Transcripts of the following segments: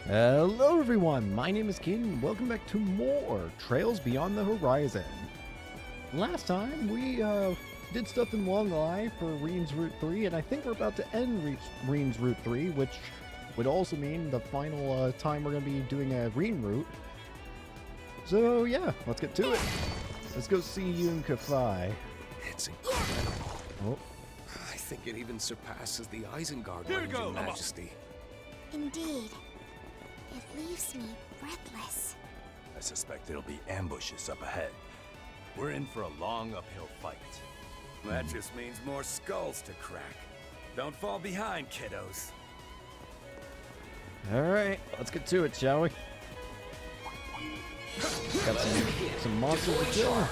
Hello everyone, my name is Cadens and welcome back to more Trails Beyond the Horizon. Last time we did stuff in Long Eye for Rean's Route 3, and I think we're about to end Rean's Route 3, which would also mean the final time we're going to be doing a Rean route. So yeah, let's get to it. Let's go see Yun Kafai. It's incredible. Oh. I think it even surpasses the Isengard range in majesty. Indeed. It leaves me breathless. I suspect there'll be ambushes up ahead. We're in for a long uphill fight. That just means more skulls to crack. Don't fall behind, kiddos. Alright, let's get to it, shall we? Got some monsters to kill.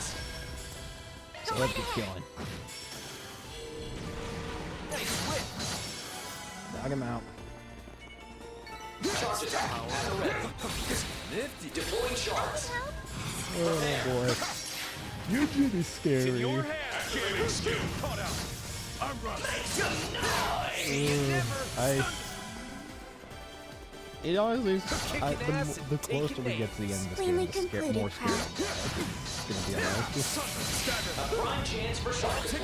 So let's get killing. Knock him out. Charge attack at the ready. Nifty. Deploying sharks. Oh boy. You're really scary. It honestly is, the closer we get to the end of this game, the more scary it's gonna be honest. A prime chance for sharks.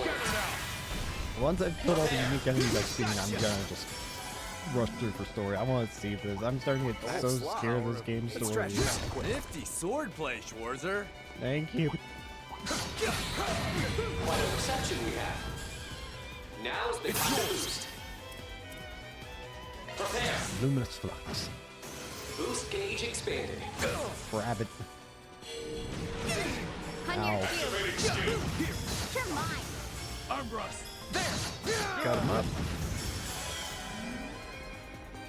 Once I've killed all the unique enemies I've seen, I'm gonna just rush through for story. I want to see this. I'm starting to get so scared of this game's story. Nifty swordplay, Schwarzer. Thank you. What a reception we have. Now's the time to boost. Prepare. Luminous flux. Boost gauge expanded. Grab it. On your Ow. cue. You're mine. Armbrust. Got him up.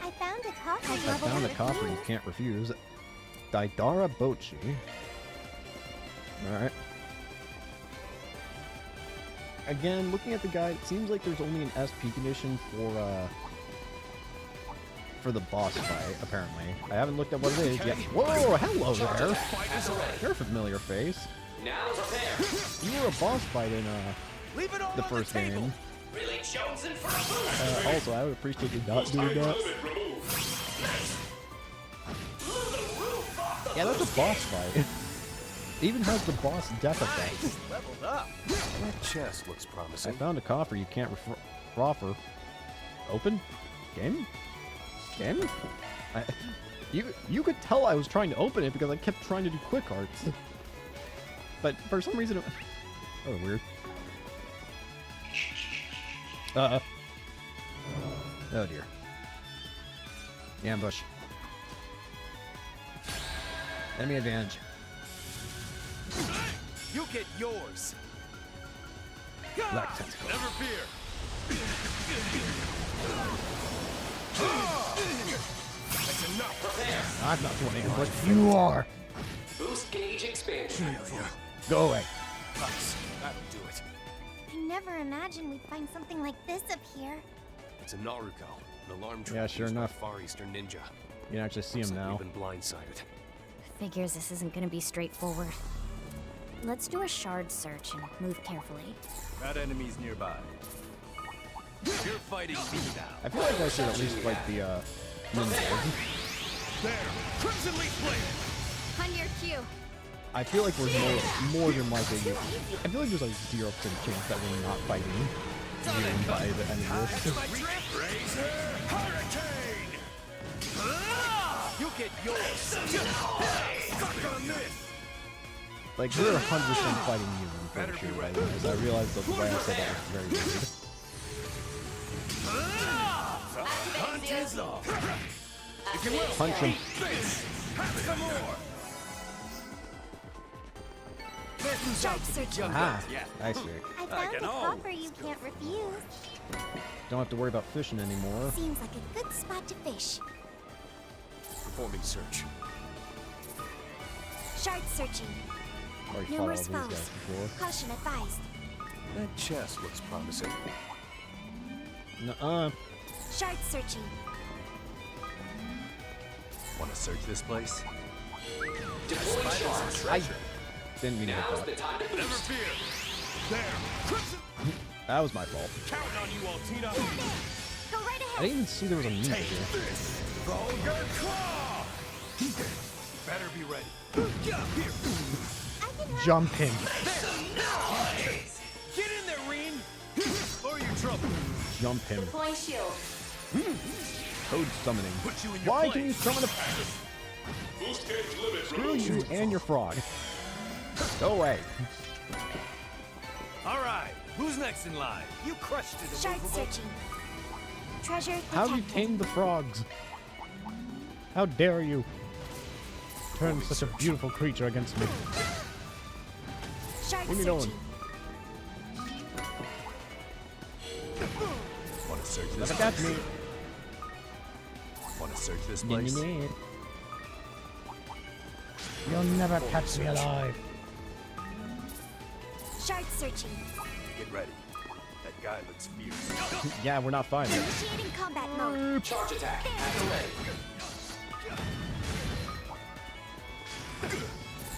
I found a copper. I found a copper you can't refuse. Daidara Bochi. Alright. Again, looking at the guide, it seems like there's only an SP condition for the boss fight, apparently. I haven't looked at what it is yet. Whoa, hello there! You're a familiar face. Now prepare. You were a boss fight in the first game. Really chosen for a boost. Also, I would appreciate you not doing that. Yeah, that's a boss fight. It even has the boss death effect. Leveled up. That chest looks I promising. found a coffer you can't offer. Open? Game? Game? You could tell I was trying to open it because I kept trying to do quick arts. But for some reason it... Oh, weird. Oh dear. The ambush. Enemy advantage. You get yours. Black tentacle. Never fear. That's enough. Prepare. I'm not doing ambush. You are. Boost gauge expanded. Go away. Nice. That'll do it. I never imagined we'd find something like this up here. It's a Naruto, an alarm Yeah, sure used by enough. Far Eastern ninja. You can actually see him Looks like now. we've been blindsided. Figures this isn't gonna be straightforward. Let's do a shard search and move carefully. Got enemies nearby. You're fighting me now. I feel like I should at least fight the ninjas. There. Crimson Leaf Blade. On your cue. I feel like we're more than likely. I feel like there's like 0% chance that we're not fighting Yun by the end of this. Razor Hurricane. You get yours. Suck on this. Like we're 100% fighting Yun for sure by the way. As I realized the way I said that was very weird. Hunt is off. If you will. Punch him. Have some more. Shark searching. Ah, Yeah. I see. I found can a always copper you can't refuse. Don't have to worry about fishing anymore. Seems like a good spot to fish. Performing search. Shark searching. Already fought all Numerous these guys foes. before. Caution advised. That chest looks promising. Nuh-uh. Shark searching. Want to search this place? Deploying sharks. I didn't mean to Now's hit the that. time to Never boost. fear. There. Crimson. That was my fault. Count on you, Altina. Go right I ahead. didn't even see there was a ninja Take here. this. Vulgar Claw. Better be ready. Jump him. Get in there, Reen! Or you're trouble. Jump him. Deploying shield. Code summoning. Put you in your Why place. can you summon a... Screw you and your frog. Go away. All right, who's next in line? You crushed it. Shard immovable. searching. Treasure How do you detected. tame the frogs? How dare you turn such a beautiful creature against me? Shard Leave me alone. searching. Want to search this Never catch place? me. Want to search this Nee, nee, place? nee. You'll never catch me alive. Shard searching. Get ready. That guy looks fierce. Yeah, we're not fine. Initiating combat mode. Charge attack at the ready.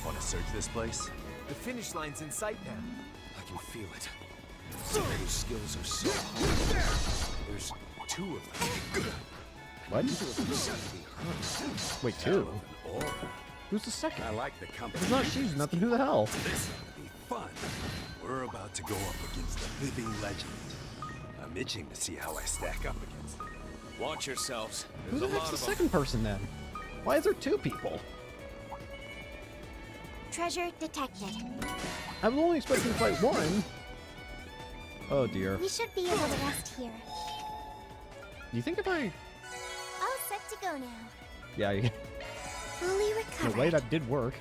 Want to search this place? The finish line's in sight now. I can feel it. Some of those skills are so hard. There's 2 of them. What? 2 of them seem to be hurt. Wait, two? Aura. Who's the second? I like the company. It's not she's nothing. Who the hell? This will be fun. We're about to go up against a living legend. I'm itching to see how I stack up against it. Watch yourselves. Who There's the a heck's lot the of them. second person then? Why is there 2 people? Treasure detected. I was only expecting to fight 1. Oh dear. We should be able to rest here. Do you think if I... All set to go now. Yeah, in Fully a recovered. way that did work.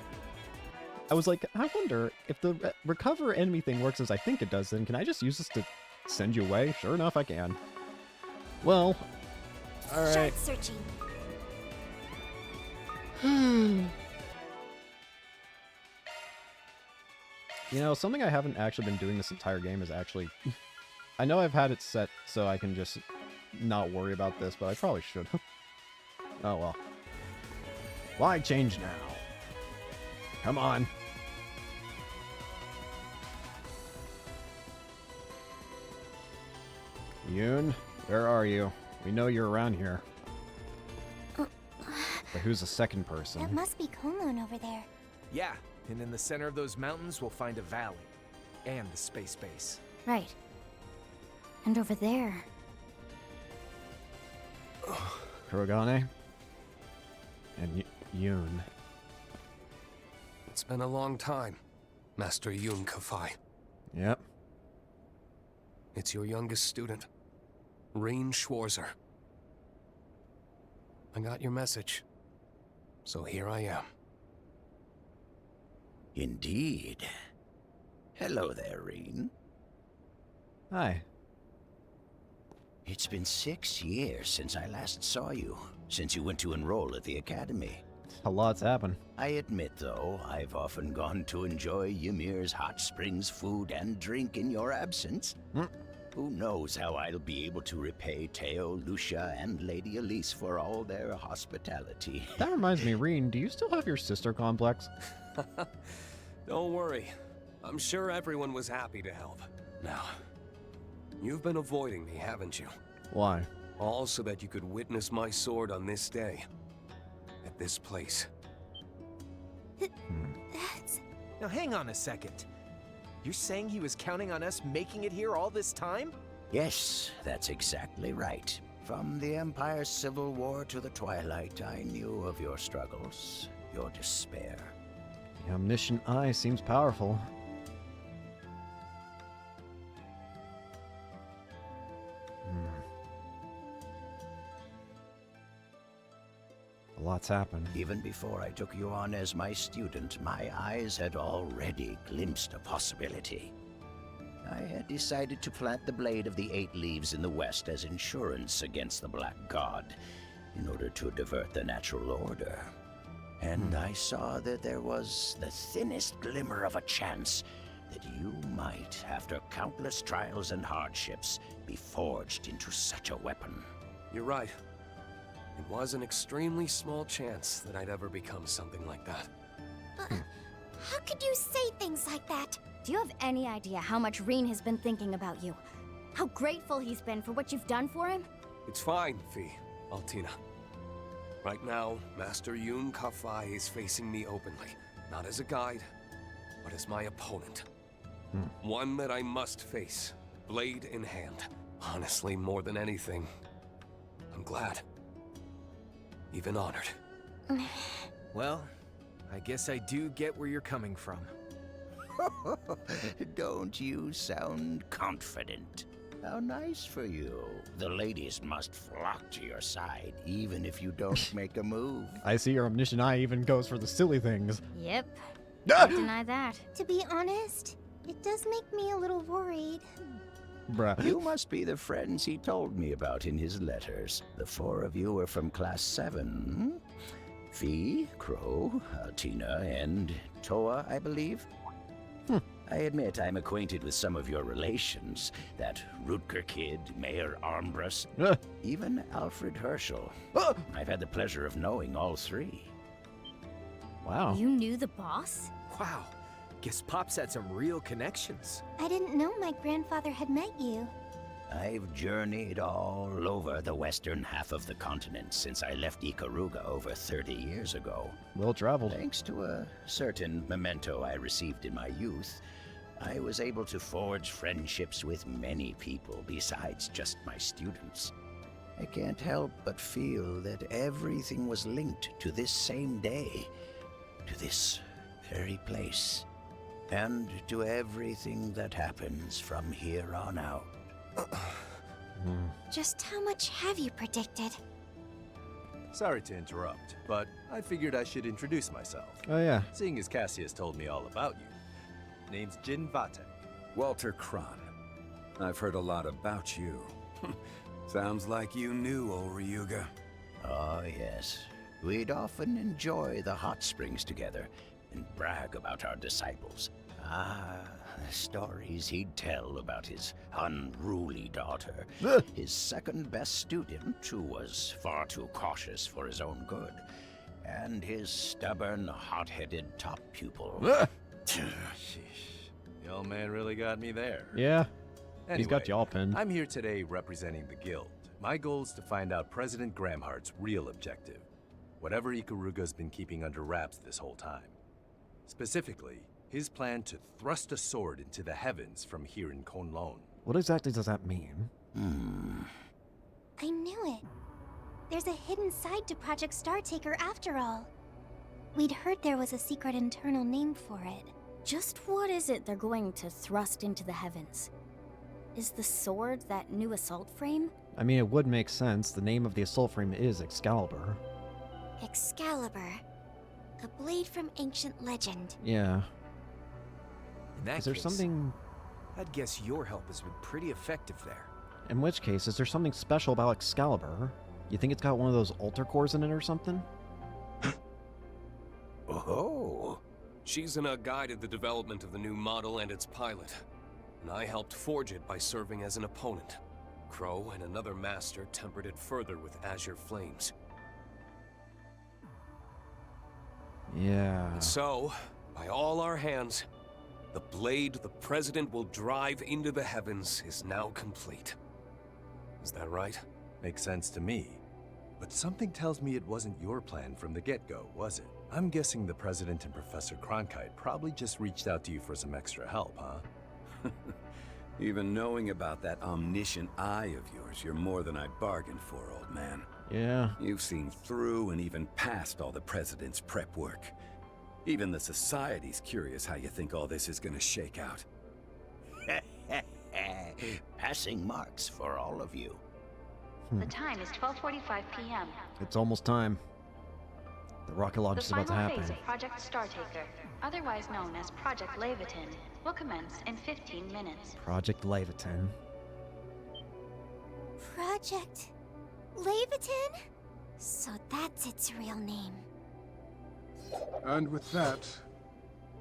I was like, I wonder if the recover enemy thing works as I think it does, then can I just use this to send you away? Sure enough, I can. Well, alright. Shard searching. You know, something I haven't actually been doing this entire game is actually... I know I've had it set so I can just not worry about this, but I probably should. Oh well. Why change now? Come on. Yoon, where are you? We know you're around here. But who's the second person? That must be Kunlun over there. Yeah, and in the center of those mountains, we'll find a valley. And the space base. Right. And over there. Kurogane? And Yoon. It's been a long time, Master Yoon Kafai. Yep. It's your youngest student, Reen Schwarzer. I got your message, so here I am. Indeed. Hello there, Reen. Hi. It's been 6 years since I last saw you, since you went to enroll at the academy. A lot's happened. I admit, though, I've often gone to enjoy Ymir's hot springs food and drink in your absence. Who knows how I'll be able to repay Teo, Lucia, and Lady Elise for all their hospitality. That reminds me, Reen, do you still have your sister complex? Don't worry. I'm sure everyone was happy to help. Now, you've been avoiding me, haven't you? Why? All so that you could witness my sword on this day. At this place. That's... Now hang on a second. You're saying he was counting on us making it here all this time? Yes, that's exactly right. From the Empire's civil war to the Twilight, I knew of your struggles, your despair. The omniscient eye seems powerful. A lot's happened. Even before I took you on as my student, my eyes had already glimpsed a possibility. I had decided to plant the blade of the 8 leaves in the west as insurance against the Black God, in order to divert the natural order. And I saw that there was the thinnest glimmer of a chance that you might, after countless trials and hardships, be forged into such a weapon. You're right. It was an extremely small chance that I'd ever become something like that. How could you say things like that? Do you have any idea how much Reen has been thinking about you? How grateful he's been for what you've done for him? It's fine, Fee, Altina. Right now, Master Yun Kafai is facing me openly, not as a guide, but as my opponent. One that I must face, blade in hand. Honestly, more than anything, I'm glad. Even honored. Well, I guess I do get where you're coming from. Don't you sound confident? How nice for you. The ladies must flock to your side, even if you don't make a move. I see your omniscient eye even goes for the silly things. Yep. Can't deny that. To be honest, it does make me a little worried. Bruh. You must be the friends he told me about in his letters. The 4 of you are from Class 7. Fee, Crow, Tina, and Toa, I believe. I admit I'm acquainted with some of your relations. That Rutger kid, Mayor Armbrust, even Alfred Herschel. I've had the pleasure of knowing all 3. Wow. You knew the boss? Wow. Guess Pop's had some real connections. I didn't know my grandfather had met you. I've journeyed all over the western half of the continent since I left Ikaruga over 30 years ago. Well traveled. Thanks to a certain memento I received in my youth, I was able to forge friendships with many people besides just my students. I can't help but feel that everything was linked to this same day, to this very place, and to everything that happens from here on out. Just how much have you predicted? Sorry to interrupt, but I figured I should introduce myself. Oh yeah. Seeing as Cassius told me all about you. Name's Jin Vatek. Walter Kron. I've heard a lot about you. Sounds like you knew old Ryuga. Oh, yes. We'd often enjoy the hot springs together and brag about our disciples. The stories he'd tell about his unruly daughter, his second best student who was far too cautious for his own good, and his stubborn, hot-headed top pupil. Sheesh. The old man really got me there. Yeah. Anyway, He's got y'all pinned. I'm here today representing the guild. My goal is to find out President Gramhart's real objective. Whatever Ikaruga's been keeping under wraps this whole time. Specifically, his plan to thrust a sword into the heavens from here in Kowloon. What exactly does that mean? I knew it. There's a hidden side to Project Startaker after all. We'd heard there was a secret internal name for it. Just what is it they're going to thrust into the heavens? Is the sword that new assault frame? I mean, it would make sense. The name of the assault frame is Excalibur. Excalibur. A blade from ancient legend. Yeah. In that Is there case, something... I'd guess your help has been pretty effective there. In which case, is there something special about Excalibur? You think it's got one of those altar cores in it or something? Oh, Shizuna guided the development of the new model and its pilot, and I helped forge it by serving as an opponent. Crow and another master tempered it further with azure flames. Yeah. So, by all our hands, the blade the President will drive into the heavens is now complete. Is that right? Makes sense to me. But something tells me it wasn't your plan from the get-go, was it? I'm guessing the President and Professor Cronkite probably just reached out to you for some extra help, huh? Even knowing about that omniscient eye of yours, you're more than I bargained for, old man. Yeah. You've seen through and even past all the President's prep work. Even the Society's curious how you think all this is gonna shake out. passing marks for all of you. The time is 12:45 p.m. It's almost time. The rocket launch The is about to final happen. phase of Project Startaker, otherwise known as Project Leviathan, will commence in 15 minutes. Project Leviathan. Project Leviathan? So that's its real name. And with that,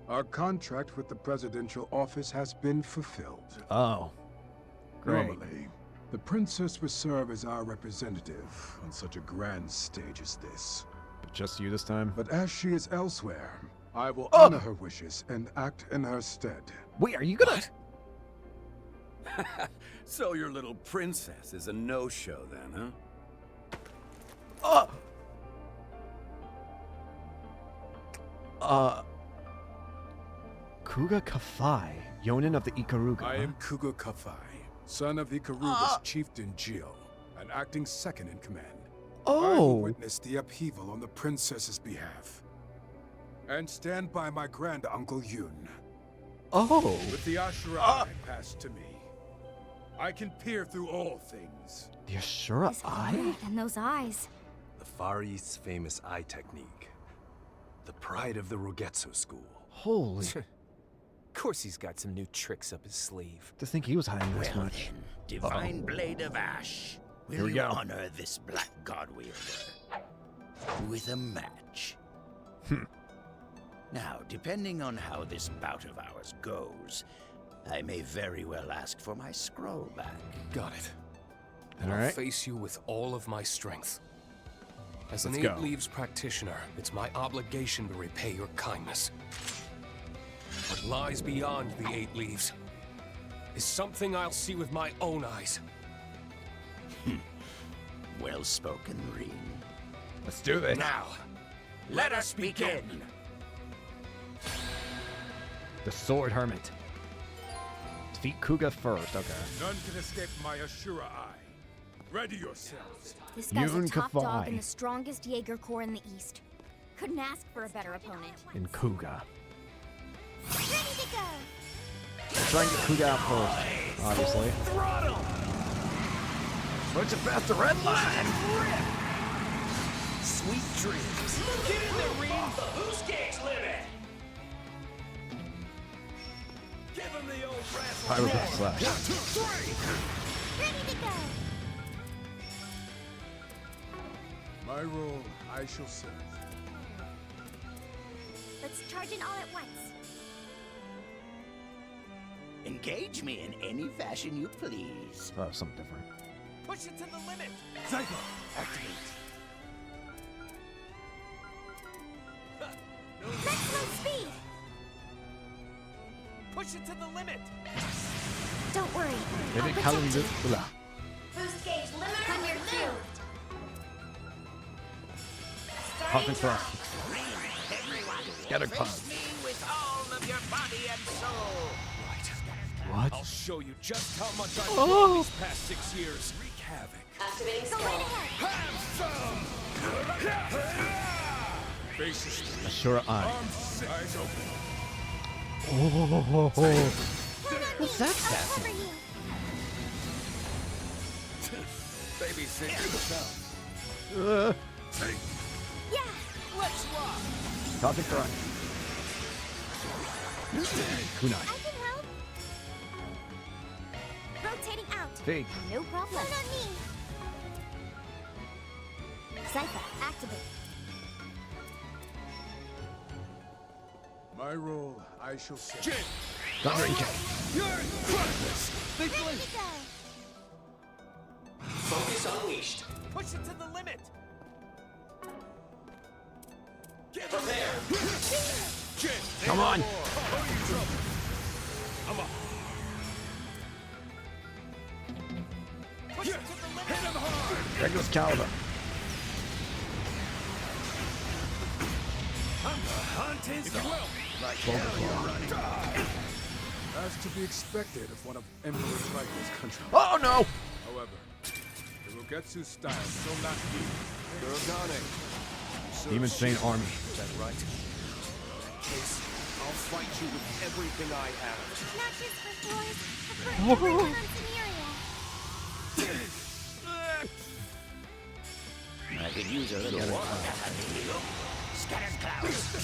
our contract with the presidential office has been fulfilled. Oh. Great. Normally, the princess would serve as our representative on such a grand stage as this. Just you this time? But as she is elsewhere, I will honor her wishes and act in her stead. Wait, are you gonna... So your little princess is a no-show then, huh? Kuga Kafai, Yonin of the Ikaruga. I am Kuga Kafai, son of Ikaruga's chieftain Gio, and acting second in command. I will witness the upheaval on the princess's behalf, and stand by my grand uncle Yun. With the Ashura Eye passed to me, I can peer through all things. The Ashura Eye? And those eyes. The Far East's famous eye technique. The pride of the Rogetsu school. Holy. Of course he's got some new tricks up his sleeve. To think he was hiding this Well much. then, Divine Blade of Ash. Here Will we you go. honor this black god wielder with a match? Now, depending on how this bout of ours goes, I may very well ask for my scroll back. Got it. And All I'll right. face you with all of my strength. As an Let's go. Eight Leaves practitioner, it's my obligation to repay your kindness. What lies beyond the Eight Leaves is something I'll see with my own eyes. Well spoken, Reen. Let's do it. Now, Let us begin! The Sword Hermit. Defeat Kuga first, okay. None can escape my Ashura Eye. Ready yourselves. This guy's Yun a top dog Kafai. in the strongest Jaeger Corps in the East. Couldn't ask for a better opponent. In Kuga. Ready to go! Let's try and get Kuga out first, obviously. Throttle! Push it past the red line! Sweet dreams. Get in the ring! Who's gauge limit? Give him the old brass. Pyro Slash. Ready to go! My role, I shall serve. Let's charge in all at once. Engage me in any fashion you please. Oh, something different. Push it to the limit! Zygo, activate. Maximum speed! Push it to the limit! Don't worry. Hit I'll it, protect you. Kalindu. Boost gauge limit on your cue. Pump and thrust. Scatter Face punch. me with all of your body and soul. What? I'll show you just how much I've Oh. grown these past 6 years. Wreak havoc. Activating Go skill. right ahead. Faces, Ashura Eye. arms, eyes open. Oh. What's that I'll sassy? cover you. Babysit yourself. Yeah. Let's rock! Pump and thrust. Kunai. I can help. Rotating out. Big. No problem. Lean on me. Cypher, activate. My role, I shall serve. Jin, Thundering kick. you're in front of this. They Ready blink. to go. Focus unleashed. Push it to the limit! Prepare. Jin, Come on. Oh, you trouble. I'm up. Push it to the limit! Hit him hard. Regulus Caliber. Hunt is If you will. As to be expected of one of Emperor Triton's countrymen. Oh no! However, the Rogetsu style shall not be. Kurogane. Demon Stain Army. Is that right? In that case, I'll fight you with everything I have. Not just for boys, but for everyone on Samaria. I could use a little water. Scattered clouds.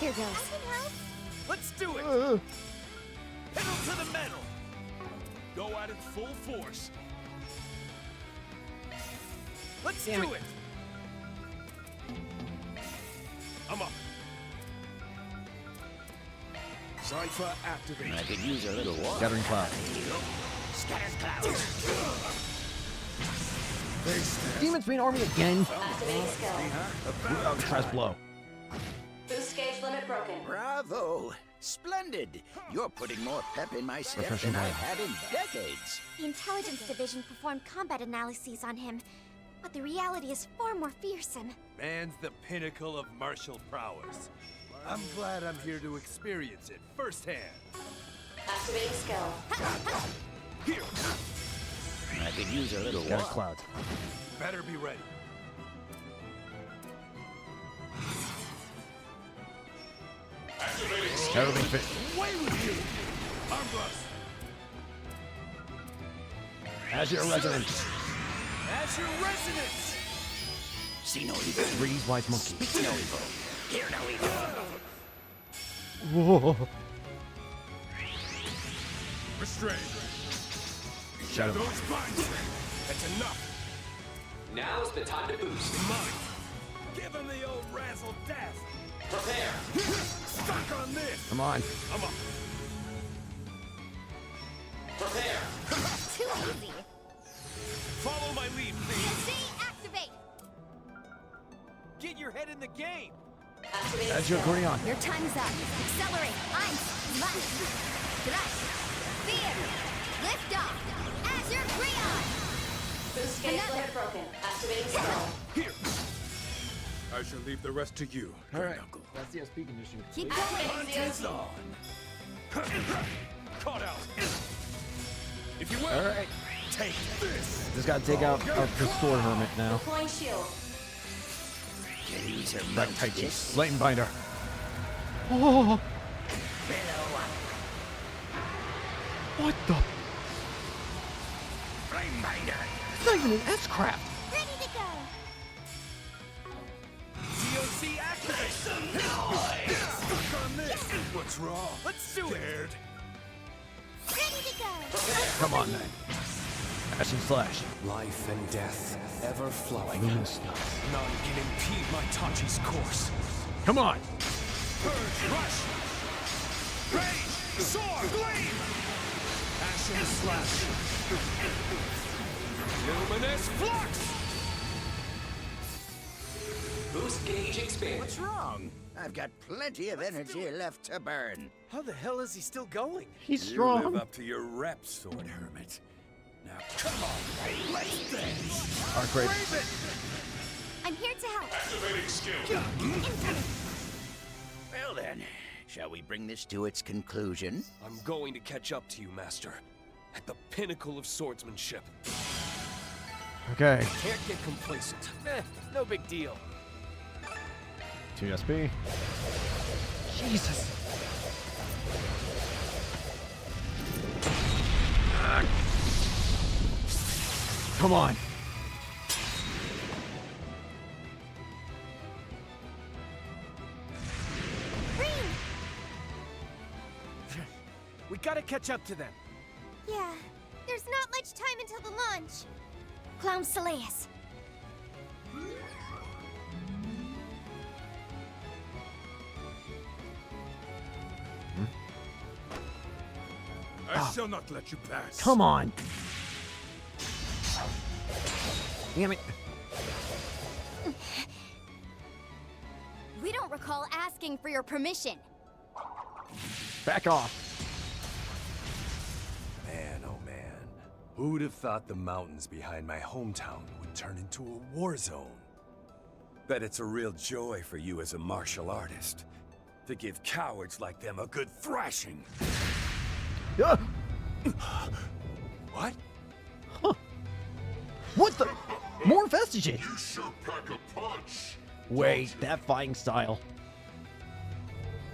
Here goes. I can help. Let's do it! Pedal to the metal! Go at it full force. Let's Damn do it. it! I'm up. Cypher activate. I could use a little water. Scattering Cloud. Scattered clouds. Demon Stain Army again. Activating skill. Press blow. Boost gauge limit broken. Bravo! Splendid! You're putting more pep in my step Refreshing than I've blow. had in decades. The intelligence division performed combat analyses on him. But the reality is far more fearsome. Man's the pinnacle of martial prowess. I'm glad I'm here to experience it firsthand. Activating skill. Here, I could use a little Got water. cloud. better be ready. Terrible fit. Away with you! Arm thrust. As your resident. As your resonance! See no evil. Breeze wise monkey. Speak no evil. Hear no evil. Whoa. Restrain. Shadow. Those binds. That's enough. Now's the time to boost. Mine. Give him the old razzle dazzle. Prepare. Stuck on this. Come on. I'm up. Prepare. Too easy. Follow my lead, please. C, activate. Get your head in the game! Activating As your skill. Grion. Your time's up. Accelerate. Eins, zwei, drei, vier. Lift off. As your Grion. Boost gauge Another. limit broken. Activating skill. Here. I shall leave the rest to you. All right. That's the SP condition. Keep going. Activating skill. Caught out. If you will, All right. take this. Just gotta take out the sword hermit now. Deploying shield. Can use her Back mouth tight. this. Lightning binder. Oh. What the? Flame binder. It's not even an S-craft. Ready to go. DOC activate. Stuck on this. What's wrong? Let's do it. Ready to go. Come on, then. Ash and slash. Life and death, ever flowing. Luminous stuff. None can impede my Tachi's course. Come on. Purge, rush. Rage, sword, flame. Action slash. Luminous flux! Boost gauge expanded. What's wrong? I've got plenty of energy left to burn. How the hell is he still going? He's You strong. live up to your reps, Sword Hermit. Now, come on, let's dance. Arc raid. I'm here to help. Well then, shall we bring this to its conclusion? I'm going to catch up to you, Master. At the pinnacle of swordsmanship. Okay. Can't get complacent. No big deal. 2 SP. Jesus. Come on. We gotta catch up to them. Yeah, there's not much time until the launch. Clown Saleus. I shall not let you pass. Come on. Damn it. We don't recall asking for your permission. Back off. Man, oh man. Who'd have thought the mountains behind my hometown would turn into a war zone? Bet it's a real joy for you as a martial artist to give cowards like them a good thrashing. Ah! What? What the? More vestiges. You sure pack a punch. Wait, that fighting style.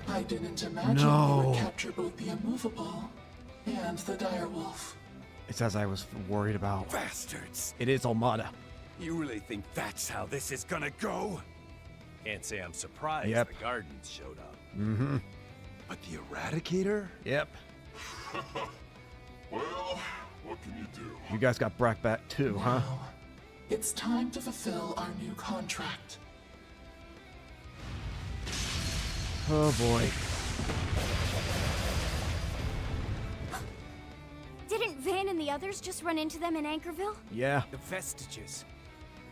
I didn't imagine No. you would capture both the immovable and the direwolf. It's as I was worried about. Bastards! It is Almada. You really think that's how this is gonna go? Can't say I'm surprised Yep. the Gardens showed up. Mm-hmm. But the Eradicator? Yep. Well, what can you do? You guys got Brack back too, huh? Now, it's time to fulfill our new contract. Oh boy. Didn't Van and the others just run into them in Anchorville? Yeah. The vestiges.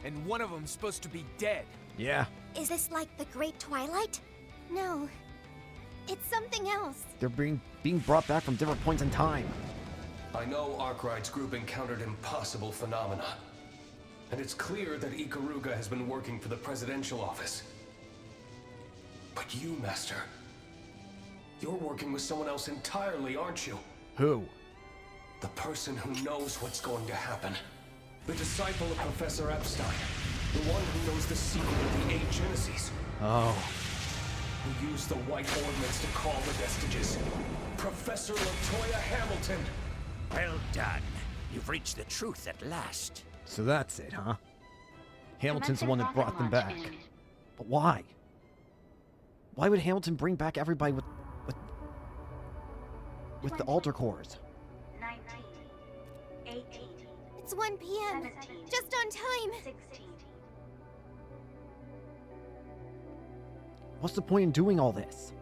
And one of them's supposed to be dead. Yeah. Is this like the Great Twilight? No. It's something else. They're being brought back from different points in time. I know Arkwright's group encountered impossible phenomena. And it's clear that Ikaruga has been working for the presidential office. But you, Master, you're working with someone else entirely, aren't you? Who? The person who knows what's going to happen. The disciple of Professor Epstein. The one who knows the secret of the 8 Genesis. Oh. Who used the White Ordnance to call the Vestiges. Professor Latoya Hamilton. Well done. You've reached the truth at last. So that's it, huh? Hamilton's the one that Commencing brought them rocket back. launch in But why? Why would Hamilton bring back everybody with the altar cores? 19, 18, It's 1 p.m. 17, Just on time. 16. What's the point in doing all this?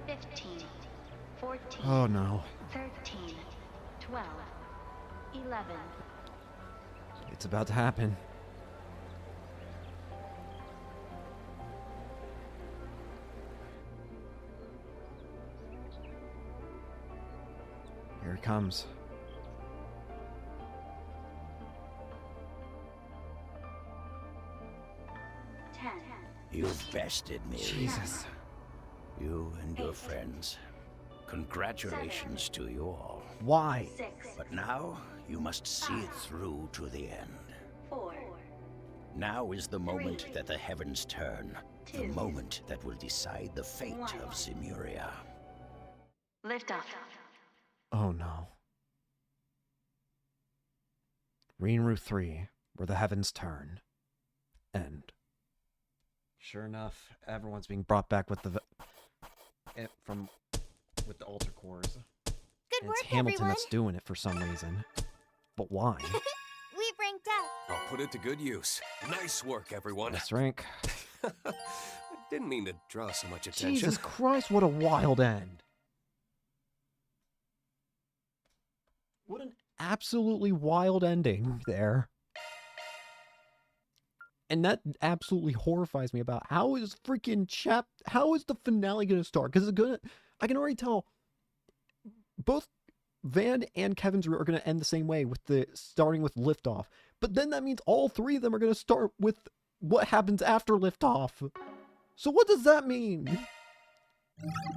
Fifteen, 14, Oh no. 13, 12, 11. It's about to happen. Here it comes. You've bested me. Jesus. You and your friends. Congratulations to you all. Why? 6, But now, you must see it through to the end. 4, Now is the moment that the heavens turn. The moment that will decide the fate of Zemuria. lift off. Oh no. Rinru 3, where the heavens turn. End. Sure enough, everyone's being brought back with the with the altar cores. Good And work, it's Hamilton everyone. that's doing it for some reason. But why? We've ranked up. I'll put it to good use. Nice work, everyone. That's rank. I didn't mean to draw so much attention. Jesus Christ, what a wild end. What an absolutely wild ending there. And that absolutely horrifies me about how is how is the finale going to start? Because I can already tell both Van and Kevin's are going to end the same way with starting with liftoff. But then that means all 3 of them are going to start with what happens after liftoff. So what does that mean?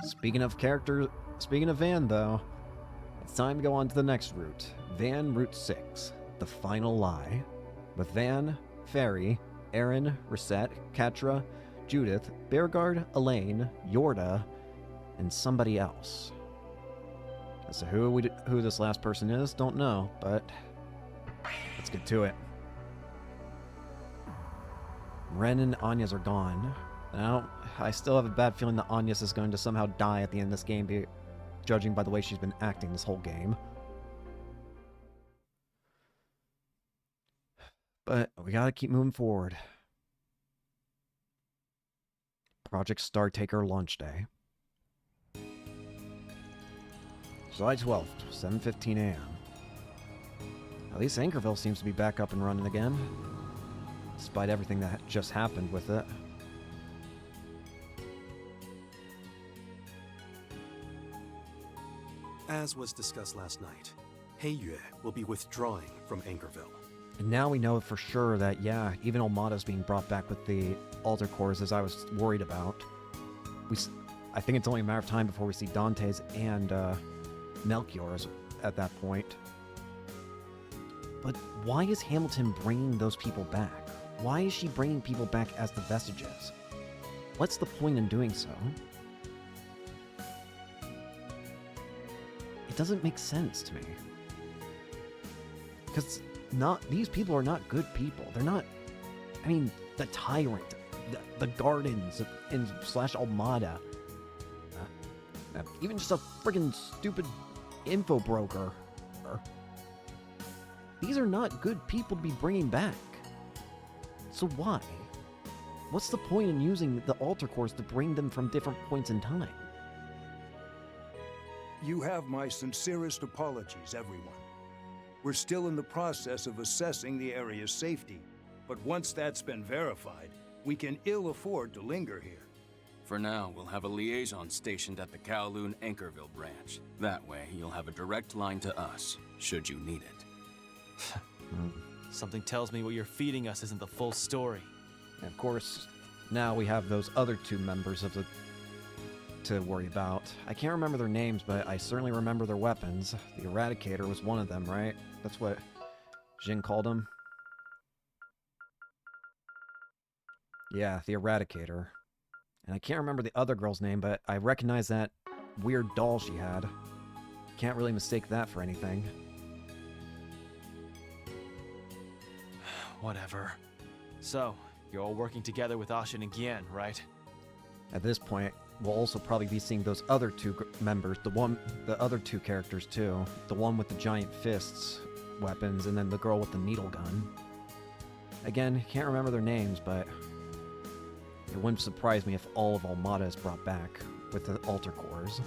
Speaking of Van though, it's time to go on to the next route. Van Route 6, The Final Lie. With Van, Ferry, Aaron, Reset, Katra, Judith, Bearguard, Elaine, Yorda, and somebody else. As to who this last person is, don't know, but let's get to it. Ren and Anya's are gone. I still have a bad feeling that Anya's is going to somehow die at the end of this game, judging by the way she's been acting this whole game. But we gotta keep moving forward. Project Star Taker launch day. July 12th, 7:15 a.m. At least Anchorville seems to be back up and running again, despite everything that just happened with it. As was discussed last night, Heiyue will be withdrawing from Anchorville. And now we know for sure that, yeah, even Olmada's being brought back with the altar cores, as I was worried about. I think it's only a matter of time before we see Dante's and Melchior's at that point. But why is Hamilton bringing those people back? Why is she bringing people back as the Vestiges? What's the point in doing so? It doesn't make sense to me. Because these people are not good people. They're not, I mean, the Tyrant, the Gardens, and / Almada. Even just a friggin' stupid info broker. These are not good people to be bringing back. So why? What's the point in using the altar cores to bring them from different points in time? You have my sincerest apologies, everyone. We're still in the process of assessing the area's safety, but once that's been verified, we can ill afford to linger here. For now, we'll have a liaison stationed at the Kowloon Anchorville branch. That way, you'll have a direct line to us, should you need it. Something tells me what you're feeding us isn't the full story. And of course, now we have those other two members of the to worry about. I can't remember their names, but I certainly remember their weapons. The Eradicator was one of them, right? That's what Jin called him. Yeah, the Eradicator. And I can't remember the other girl's name, but I recognize that weird doll she had. Can't really mistake that for anything. Whatever. So, you're all working together with Ashin and Gian, right? At this point, we'll also probably be seeing those other two members, the other two characters too. The one with the giant fists weapons, and then the girl with the needle gun. Again, can't remember their names, but it wouldn't surprise me if all of Almada is brought back with the altar cores.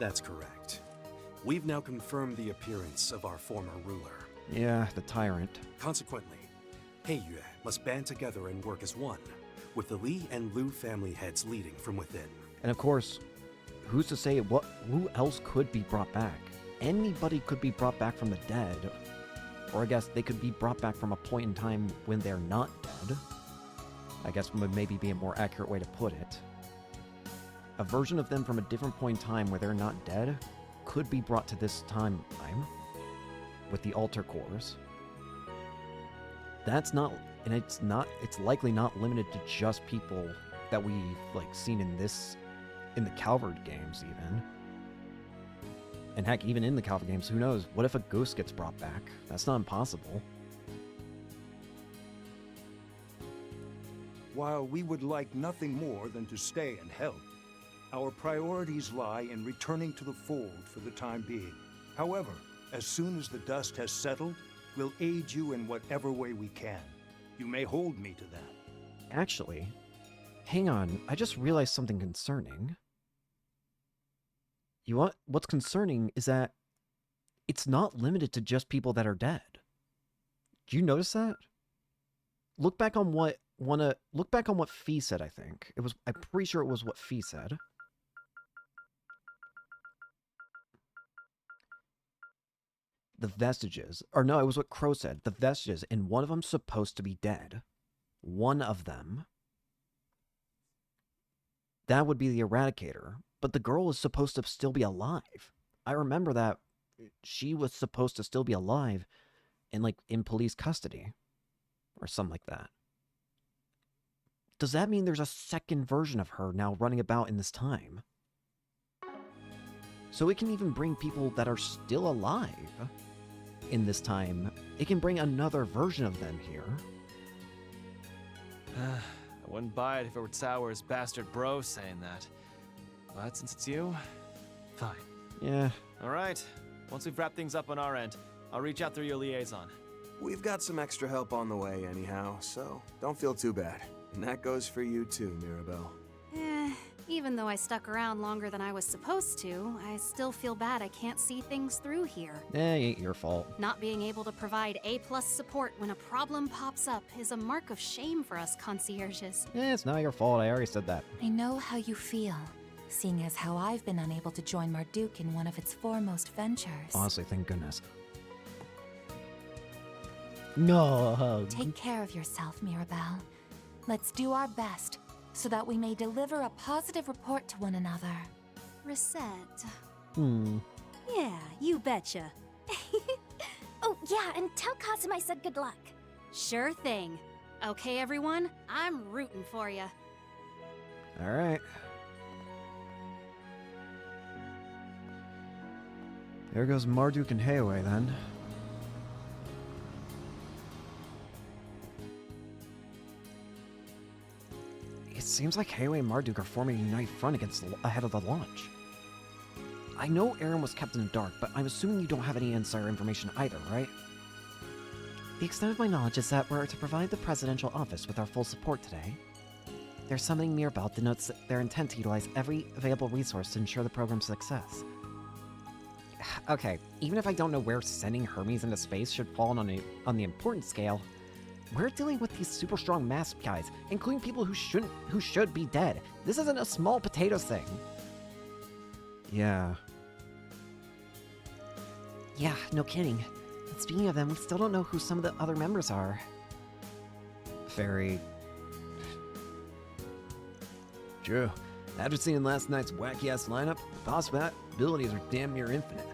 That's correct. We've now confirmed the appearance of our former ruler. Yeah, the tyrant. Consequently, Heiyue must band together and work as one, with the Li and Lu family heads leading from within. And of course, who's to say who else could be brought back? Anybody could be brought back from the dead. Or I guess they could be brought back from a point in time when they're not dead. I guess would maybe be a more accurate way to put it. A version of them from a different point in time where they're not dead could be brought to this timeline with the altar cores. That's not, and it's likely not limited to just people that we've seen in the Calvard games even. And heck, even in the Calvard games, who knows? What if a ghost gets brought back? That's not impossible. While we would like nothing more than to stay and help, our priorities lie in returning to the fold for the time being. However, as soon as the dust has settled, we'll aid you in whatever way we can. You may hold me to that. Actually, hang on, I just realized something concerning. What's concerning is that it's not limited to just people that are dead. Do you notice that? Look back on what Fee said, I think. I'm pretty sure it was what Fee said. The vestiges, or no, it was what Crow said. The vestiges, and one of them's supposed to be dead. One of them. That would be the Eradicator, but the girl was supposed to still be alive. I remember that she was supposed to still be alive and in police custody. Or something like that. Does that mean there's a second version of her now running about in this time? So it can even bring people that are still alive in this time. It can bring another version of them here. I wouldn't buy it if it were Sour's bastard bro saying that. But since it's you, fine. Yeah. Alright, once we've wrapped things up on our end, I'll reach out through your liaison. We've got some extra help on the way anyhow, so don't feel too bad. And that goes for you too, Mirabelle. Even though I stuck around longer than I was supposed to, I still feel bad I can't see things through here. It ain't your fault. Not being able to provide A+ support when a problem pops up is a mark of shame for us concierges. It's not your fault, I already said that. I know how you feel, seeing as how I've been unable to join Marduk in one of its foremost ventures. Honestly, thank goodness. No. Take care of yourself, Mirabelle. Let's do our best, so that we may deliver a positive report to one another. Reset. Yeah, you betcha. Oh, yeah, and tell Kazum I said good luck. Sure thing. Okay, everyone, I'm rooting for you. Alright. There goes Marduk and Heiyue then. It seems like Heiyue and Marduk are forming a united front ahead of the launch. I know Aaron was kept in the dark, but I'm assuming you don't have any insider information either, right? The extent of my knowledge is that we're to provide the presidential office with our full support today. Their summoning Mirabelle denotes their intent to utilize every available resource to ensure the program's success. Okay, even if I don't know where sending Hermes into space should fall on the importance scale, we're dealing with these super strong masked guys, including people who should be dead. This isn't a small potatoes thing. Yeah. Yeah, no kidding. And speaking of them, we still don't know who some of the other members are. Very... True. After seeing last night's wacky-ass lineup, the possibilities are damn near infinite.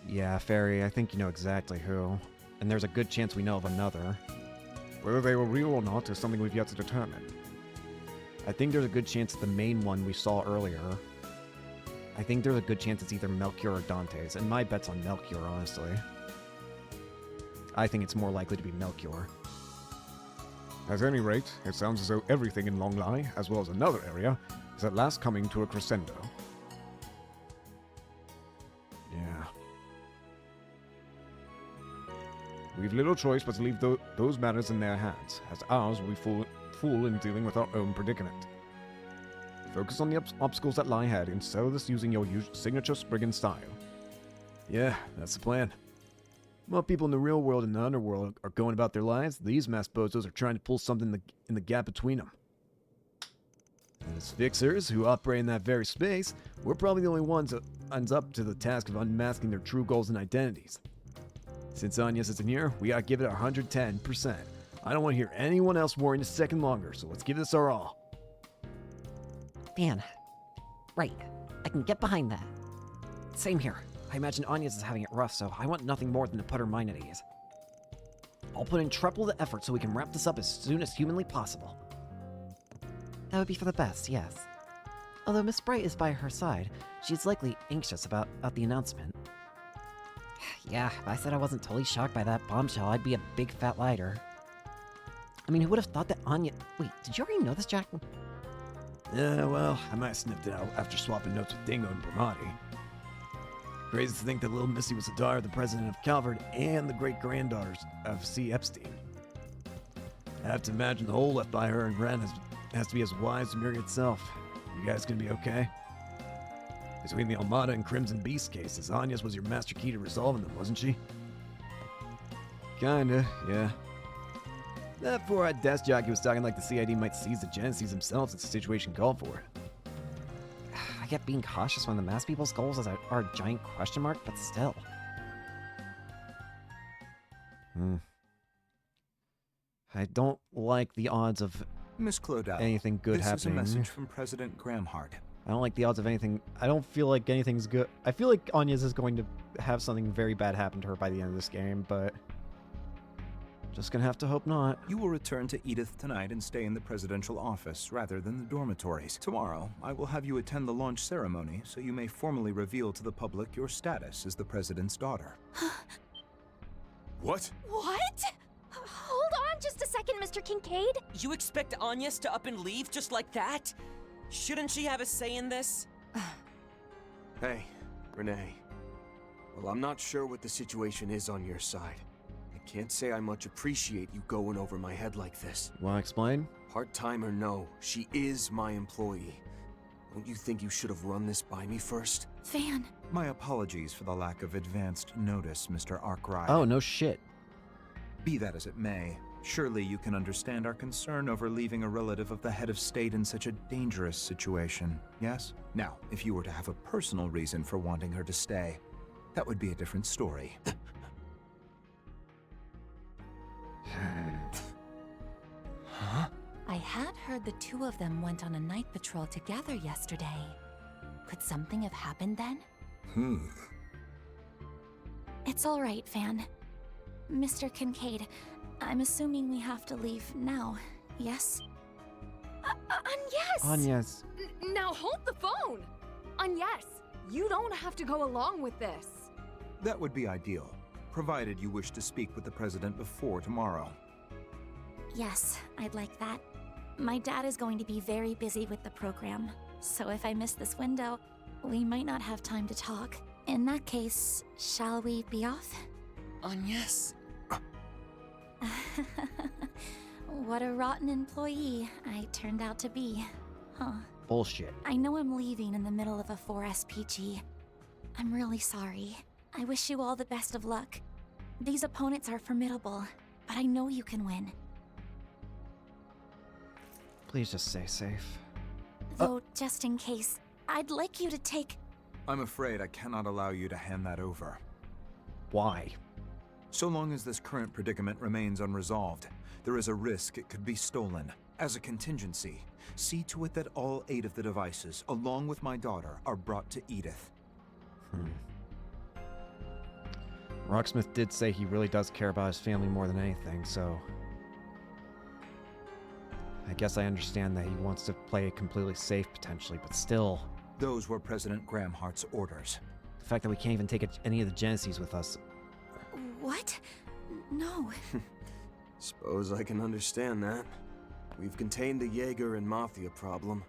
Yeah, Fairy, I think you know exactly who. And there's a good chance we know of another. Whether they were real or not is something we've yet to determine. I think there's a good chance the main one we saw earlier. I think there's a good chance it's either Melchior or Dante's, and my bet's on Melchior, honestly. I think it's more likely to be Melchior. At any rate, it sounds as though everything in Longlai, as well as another area, is at last coming to a crescendo. Yeah. We've little choice but to leave those matters in their hands, as ours will be full in dealing with our own predicament. Focus on the obstacles that lie ahead and settle this using your signature Spriggan style. Yeah, that's the plan. While people in the real world and the underworld are going about their lives, these masked bozos are trying to pull something in the gap between them. And as fixers who operate in that very space, we're probably the only ones that ends up to the task of unmasking their true goals and identities. Since Agnes isn't here, we gotta give it 110%. I don't want to hear anyone else worrying a second longer, so let's give this our all. Man. Right. I can get behind that. Same here. I imagine Agnes is having it rough, so I want nothing more than to put her mind at ease. I'll put in triple the effort so we can wrap this up as soon as humanly possible. That would be for the best, yes. Although Miss Bright is by her side, she's likely anxious about the announcement. Yeah, if I said I wasn't totally shocked by that bombshell, I'd be a big fat liar. I mean, who would have thought that Anya... Wait, did you already know this, Jack? Yeah, well, I might have sniffed it out after swapping notes with Dingo and Bramati. Crazy to think that little Missy was the daughter of the president of Calvert and the great-granddaughters of C. Epstein. I have to imagine the hole left by her and Ren has to be as wise as Miri itself. You guys gonna be okay? Between the Almada and Crimson Beast cases, Agnes was your master key to resolving them, wasn't she? Kinda, yeah. That four-eyed desk jockey was talking like the CID might seize the Genesees themselves if the situation called for it. I get being cautious when the mass people's goals are a giant question mark, but still. I don't like the odds of Miss Clodagh, anything good happening. This is a message from President Gramhart. I don't like the odds of anything. I don't feel like anything's good. I feel like Agnes is going to have something very bad happen to her by the end of this game, but just gonna have to hope not. You will return to Edith tonight and stay in the presidential office rather than the dormitories. Tomorrow, I will have you attend the launch ceremony so you may formally reveal to the public your status as the president's daughter. What? What? Hold on just a second, Mr. Kincaid. You expect Agnes to up and leave just like that? Shouldn't she have a say in this? Hey, Renee. Well, I'm not sure what the situation is on your side. I can't say I much appreciate you going over my head like this. Wanna explain? Part-time or no, she is my employee. Don't you think you should have run this by me first? Van. My apologies for the lack of advanced notice, Mr. Arkwright. Oh, no shit. Be that as it may, surely you can understand our concern over leaving a relative of the head of state in such a dangerous situation, yes? Now, if you were to have a personal reason for wanting her to stay, that would be a different story. Huh? I had heard the two of them went on a night patrol together yesterday. Could something have happened then? It's all right, Van. Mr. Kincaid, I'm assuming we have to leave now, yes? Agnes! Agnes. Now hold the phone! Agnes, you don't have to go along with this. That would be ideal, provided you wish to speak with the president before tomorrow. Yes, I'd like that. My dad is going to be very busy with the program, so if I miss this window, we might not have time to talk. In that case, shall we be off? Agnes. What a rotten employee I turned out to be. Huh. Bullshit. I know I'm leaving in the middle of a 4SPG. I'm really sorry. I wish you all the best of luck. These opponents are formidable, but I know you can win. Please just stay safe. Though, just in case, I'd like you to take... I'm afraid I cannot allow you to hand that over. Why? So long as this current predicament remains unresolved, there is a risk it could be stolen. As a contingency, see to it that all 8 of the devices, along with my daughter, are brought to Edith. Rocksmith did say he really does care about his family more than anything, so... I guess I understand that he wants to play it completely safe, potentially, but still... Those were President Gramhart's orders. The fact that we can't even take any of the Genesis with us... What? No. Suppose I can understand that. We've contained the Jaeger and Mafia problem,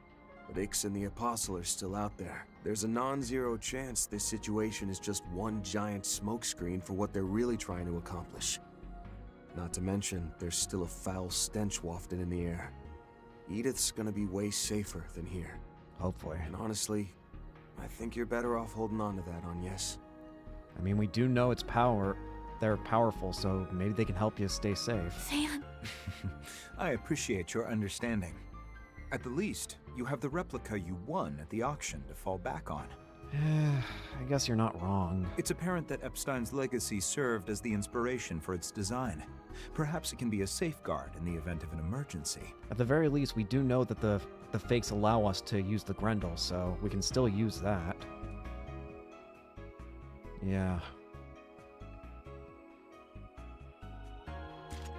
but Ix and the Apostle are still out there. There's a non-zero chance this situation is just one giant smokescreen for what they're really trying to accomplish. Not to mention, there's still a foul stench wafted in the air. Edith's gonna be way safer than here. Hopefully. And honestly, I think you're better off holding on to that, Agnes. I mean, we do know its power. They're powerful, so maybe they can help you stay safe. Van. I appreciate your understanding. At the least, you have the replica you won at the auction to fall back on. I guess you're not wrong. It's apparent that Epstein's legacy served as the inspiration for its design. Perhaps it can be a safeguard in the event of an emergency. At the very least, we do know that the fakes allow us to use the Grendel, so we can still use that. Yeah.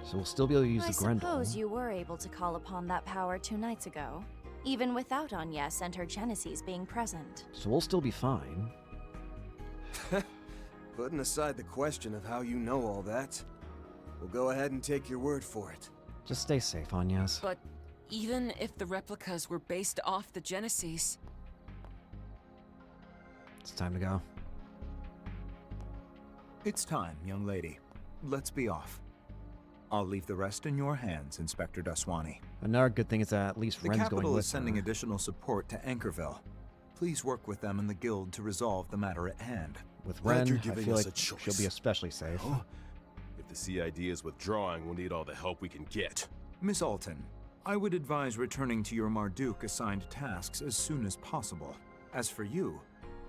So we'll still be able to use the Grendel. I suppose you were able to call upon that power 2 nights ago, even without Agnes and her Genesis being present. So we'll still be fine. Putting aside the question of how you know all that, we'll go ahead and take your word for it. Just stay safe, Agnes. But even if the replicas were based off the Genesis... It's time to go. It's time, young lady. Let's be off. I'll leave the rest in your hands, Inspector Daswani. Another good thing is that at least Ren's going with her. The capital is sending additional support to Anchorville. Please work with them and the guild to resolve the matter at hand. With Ren, I feel like she'll be especially safe. Oh. If the CID is withdrawing, we'll need all the help we can get. Miss Alton, I would advise returning to your Marduk-assigned tasks as soon as possible. As for you,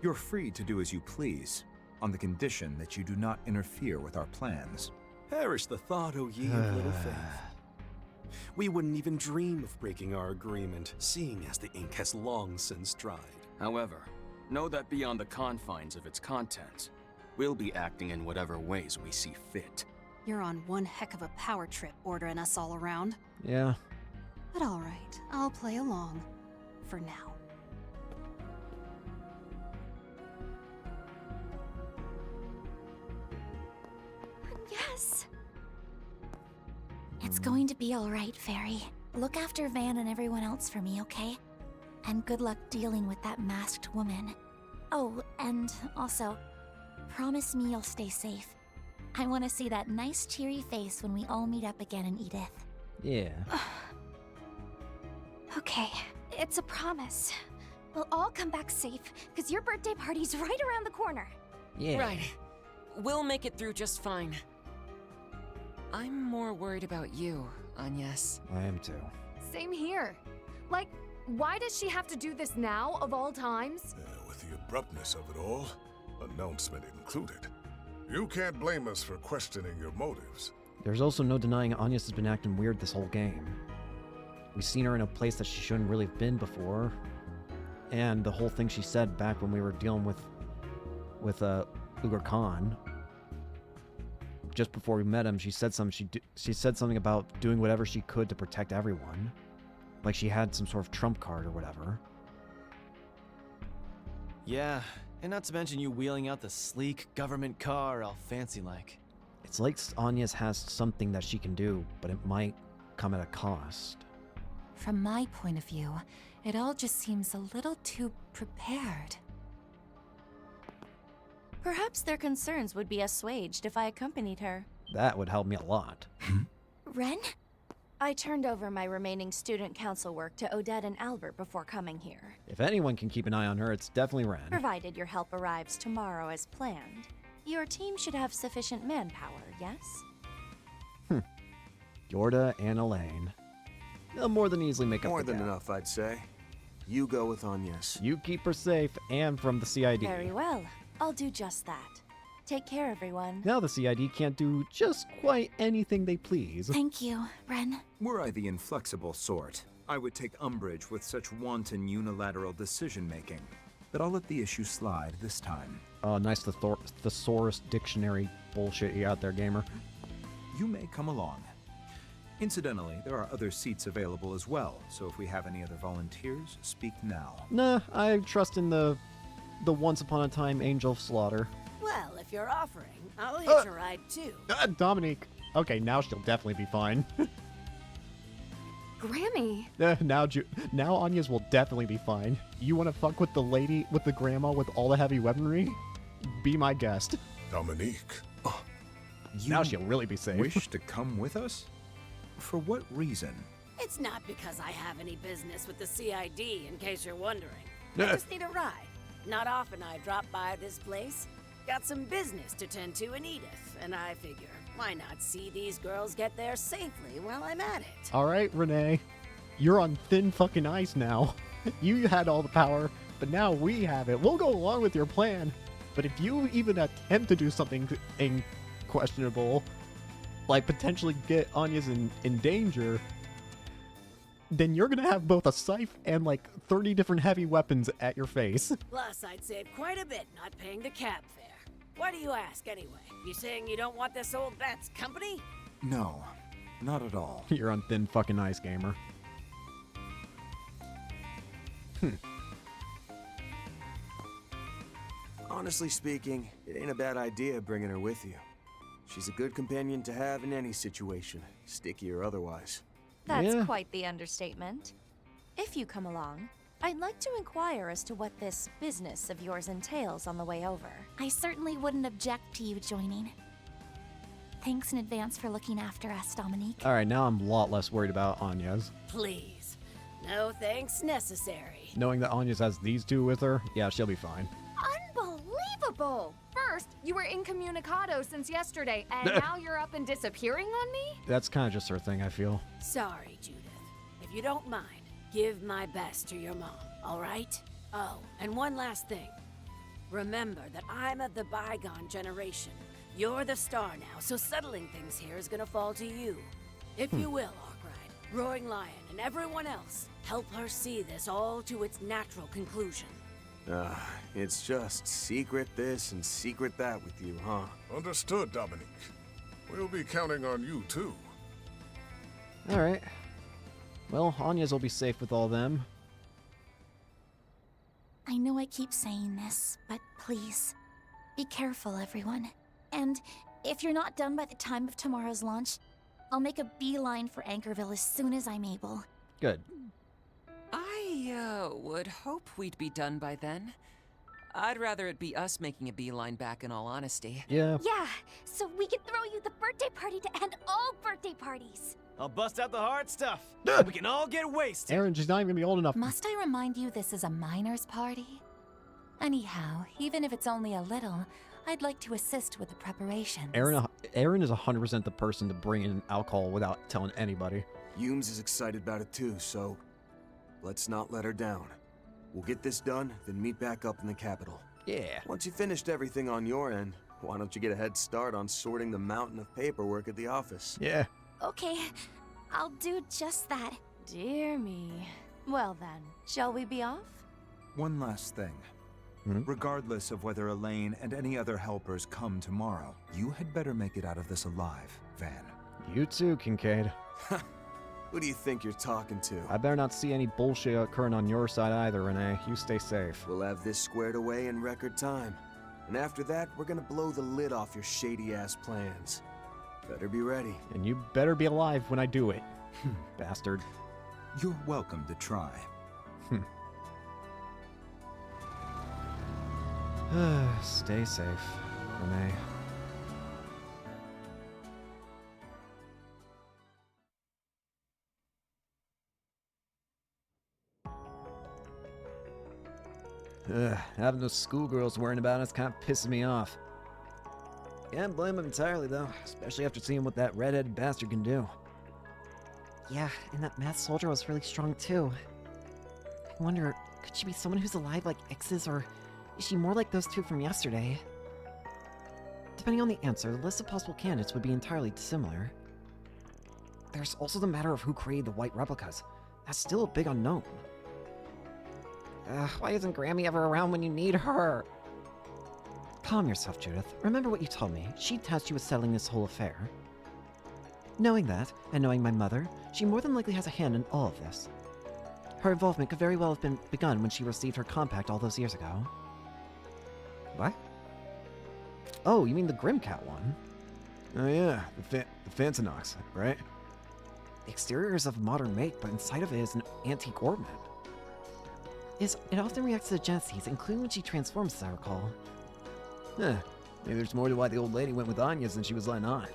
you're free to do as you please, on the condition that you do not interfere with our plans. Perish the thought, O ye of little faith. We wouldn't even dream of breaking our agreement, seeing as the ink has long since dried. However, know that beyond the confines of its contents, we'll be acting in whatever ways we see fit. You're on one heck of a power trip ordering us all around. Yeah. But all right, I'll play along. For now. Yes. It's going to be all right, Fairy. Look after Van and everyone else for me, okay? And good luck dealing with that masked woman. Oh, and also, promise me you'll stay safe. I want to see that nice cheery face when we all meet up again in Edith. Yeah. Okay, it's a promise. We'll all come back safe, because your birthday party's right around the corner. Yeah. Right. We'll make it through just fine. I'm more worried about you, Agnes. I am too. Same here. Like, why does she have to do this now, of all times? With the abruptness of it all, announcement included. You can't blame us for questioning your motives. There's also no denying Agnes has been acting weird this whole game. We've seen her in a place that she shouldn't really have been before. And the whole thing she said back when we were dealing with Ugur Khan. Just before we met him, she said something about doing whatever she could to protect everyone. Like she had some sort of trump card or whatever. Yeah, and not to mention you wheeling out the sleek government car all fancy-like. It's like Agnes has something that she can do, but it might come at a cost. From my point of view, it all just seems a little too prepared. Perhaps their concerns would be assuaged if I accompanied her. That would help me a lot. Ren? I turned over my remaining student council work to Odette and Albert before coming here. If anyone can keep an eye on her, it's definitely Ren. Provided your help arrives tomorrow as planned. Your team should have sufficient manpower, yes? Yorda and Elaine. They'll more than easily make up More the than gap. enough, I'd say. You go with Agnes. You keep her safe and from the CID. Very well. I'll do just that. Take care, everyone. Now the CID can't do just quite anything they please. Thank you, Ren. Were I the inflexible sort, I would take umbrage with such wanton unilateral decision-making. But I'll let the issue slide this time. Nice thesaurus dictionary bullshit you out there, gamer. You may come along. Incidentally, there are other seats available as well, so if we have any other volunteers, speak now. Nah, I trust in the once upon a time Angel Slaughter. Well, if you're offering, I'll hitch a ride too. Dominique. Okay, now she'll definitely be fine. Grammy. Now Anya's will definitely be fine. You want to fuck with the lady, with the grandma with all the heavy weaponry? Be my guest. Dominique. Now she'll really be safe. Wish to come with us? For what reason? It's not because I have any business with the CID, in case you're wondering. I just need a ride. Not often I drop by this place. Got some business to tend to in Edith, and I figure, why not see these girls get there safely while I'm at it? Alright, Renee. You're on thin fucking ice now. You had all the power, but now we have it. We'll go along with your plan. But if you even attempt to do something questionable, like potentially get Anya's in danger, then you're gonna have both a scythe and like 30 different heavy weapons at your face. Plus, I'd save quite a bit not paying the cab fare. Why do you ask anyway? You saying you don't want this old bat's company? No, not at all. You're on thin fucking ice, gamer. Honestly speaking, it ain't a bad idea bringing her with you. She's a good companion to have in any situation, sticky or otherwise. That's quite the understatement. If you come along, I'd like to inquire as to what this business of yours entails on the way over. I certainly wouldn't object to you joining. Thanks in advance for looking after us, Dominique. Alright, now I'm a lot less worried about Anya's. Please. No thanks necessary. Knowing that Anya's has these two with her, yeah, she'll be fine. Unbelievable! First, you were incommunicado since yesterday, and now you're up and disappearing on me? That's kind of just her thing, I feel. Sorry, Judith. If you don't mind, give my best to your mom, all right? Oh, and one last thing. Remember that I'm of the bygone generation. You're the star now, so settling things here is gonna fall to you. If you will, Arkwright, Roaring Lion, and everyone else, help her see this all to its natural conclusion. It's just secret this and secret that with you, huh? Understood, Dominique. We'll be counting on you, too. Alright. Well, Anya's will be safe with all them. I know I keep saying this, but please, be careful, everyone. And if you're not done by the time of tomorrow's launch, I'll make a beeline for Anchorville as soon as I'm able. Good. I would hope we'd be done by then. I'd rather it be us making a beeline back, in all honesty. Yeah. Yeah, so we can throw you the birthday party to end all birthday parties. I'll bust out the hard stuff. We can all get wasted. Aaron, she's not even gonna be old enough. Must I remind you this is a minor's party? Anyhow, even if it's only a little, I'd like to assist with the preparations. Aaron is 100% the person to bring in alcohol without telling anybody. Humes is excited about it too, so let's not let her down. We'll get this done, then meet back up in the capital. Yeah. Once you finished everything on your end, why don't you get a head start on sorting the mountain of paperwork at the office? Yeah. Okay, I'll do just that. Dear me. Well then, shall we be off? One last thing. Regardless of whether Elaine and any other helpers come tomorrow, you had better make it out of this alive, Van. You too, Kincaid. Who do you think you're talking to? I better not see any bullshit occurring on your side either, Renee. You stay safe. We'll have this squared away in record time. And after that, we're gonna blow the lid off your shady-ass plans. Better be ready. And you better be alive when I do it. Bastard. You're welcome to try. Stay safe, Renee. Having those schoolgirls worrying about us kind of pisses me off. Can't blame them entirely, though, especially after seeing what that redheaded bastard can do. Yeah, and that masked soldier was really strong too. I wonder, could she be someone who's alive like Ix's, or is she more like those two from yesterday? Depending on the answer, the list of possible candidates would be entirely dissimilar. There's also the matter of who created the white replicas. That's still a big unknown. Why isn't Grammy ever around when you need her? Calm yourself, Judith. Remember what you told me. She tasked you with settling this whole affair. Knowing that, and knowing my mother, she more than likely has a hand in all of this. Her involvement could very well have been begun when she received her compact all those years ago. What? Oh, you mean the Grimcat one? Oh yeah, the Phantanox, right? The exterior is of modern make, but inside of it is an antique ornament. It often reacts to the Genesis, including when she transforms, as I recall. Huh. Maybe there's more to why the old lady went with Anya's than she was letting on.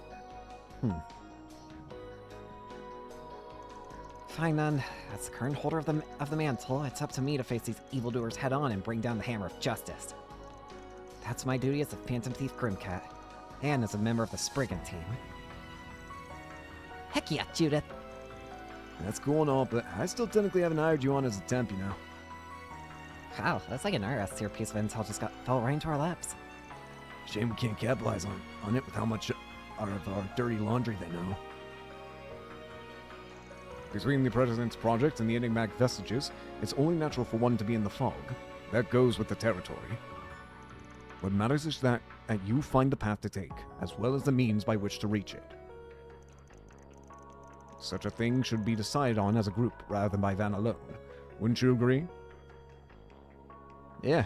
Fine then. As the current holder of the mantle, it's up to me to face these evildoers head on and bring down the hammer of justice. That's my duty as a Phantom Thief Grimcat, and as a member of the Spriggan team. Heck yeah, Judith! That's cool and all, but I still technically haven't hired you on as a temp, you know. Wow, that's like an RS tier piece of intel just fell right into our laps. Shame we can't capitalize on it with how much of our dirty laundry they know. Between the President's project and the enigmatic vestiges, it's only natural for one to be in the fog. That goes with the territory. What matters is that you find the path to take, as well as the means by which to reach it. Such a thing should be decided on as a group, rather than by Van alone. Wouldn't you agree? Yeah.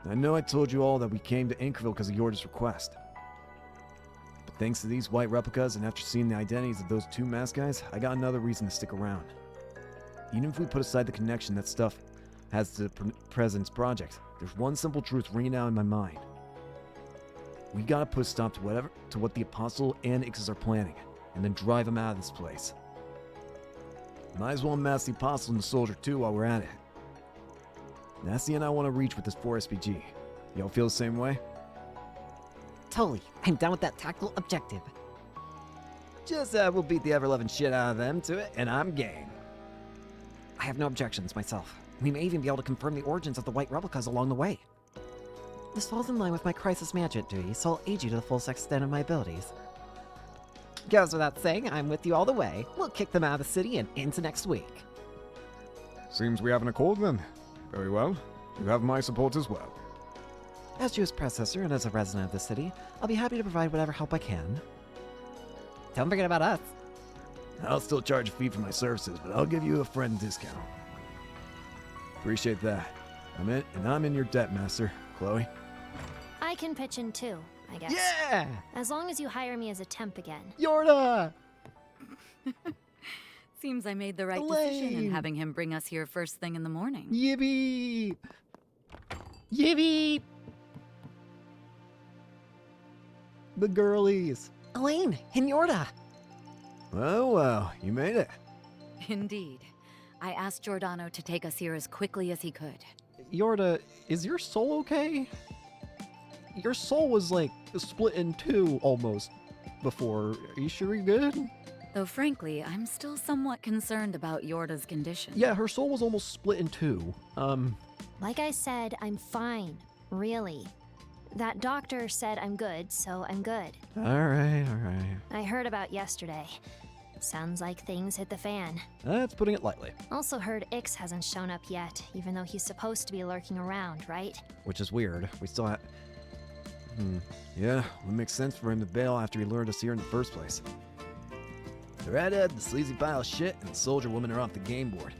I know I told you all that we came to Anchorville because of Yorda's request. But thanks to these white replicas, and after seeing the identities of those two masked guys, I got another reason to stick around. Even if we put aside the connection that stuff has to the President's project, there's one simple truth ringing out in my mind. We gotta put a stop to what the Apostle and Ixes are planning, and then drive them out of this place. Might as well mask the Apostle and the Soldier too while we're at it. And that's the end I want to reach with this 4SPG. Y'all feel the same way? Totally. I'm down with that tactical objective. Just we'll beat the ever-loving shit out of them to it, and I'm game. I have no objections myself. We may even be able to confirm the origins of the white replicas along the way. This falls in line with my crisis management duty, so I'll aid you to the full extent of my abilities. Goes without saying, I'm with you all the way. We'll kick them out of the city and into next week. Seems we have an accord then. Very well. You have my support as well. As Jew's predecessor and as a resident of the city, I'll be happy to provide whatever help I can. Don't forget about us. I'll still charge a fee for my services, but I'll give you a friend discount. Appreciate that. I'm in your debt, Master. Chloe? I can pitch in too, I guess. Yeah! As long as you hire me as a temp again. Yorda! Seems I made the right decision in having him bring us here first thing in the morning. Yippee! Yippee! The girlies. Elaine and Yorda. Well, you made it. Indeed. I asked Giordano to take us here as quickly as he could. Yorda, is your soul okay? Your soul was like split in two almost before. Are you sure you're good? Though frankly, I'm still somewhat concerned about Yorda's condition. Yeah, her soul was almost split in two. Like I said, I'm fine. Really. That doctor said I'm good, so I'm good. Alright. I heard about yesterday. Sounds like things hit the fan. That's putting it lightly. Also heard Ix hasn't shown up yet, even though he's supposed to be lurking around, right? Which is weird. We still have... Yeah, it makes sense for him to bail after he lured us here in the first place. The redhead, the sleazy pile of shit, and the soldier woman are off the game board.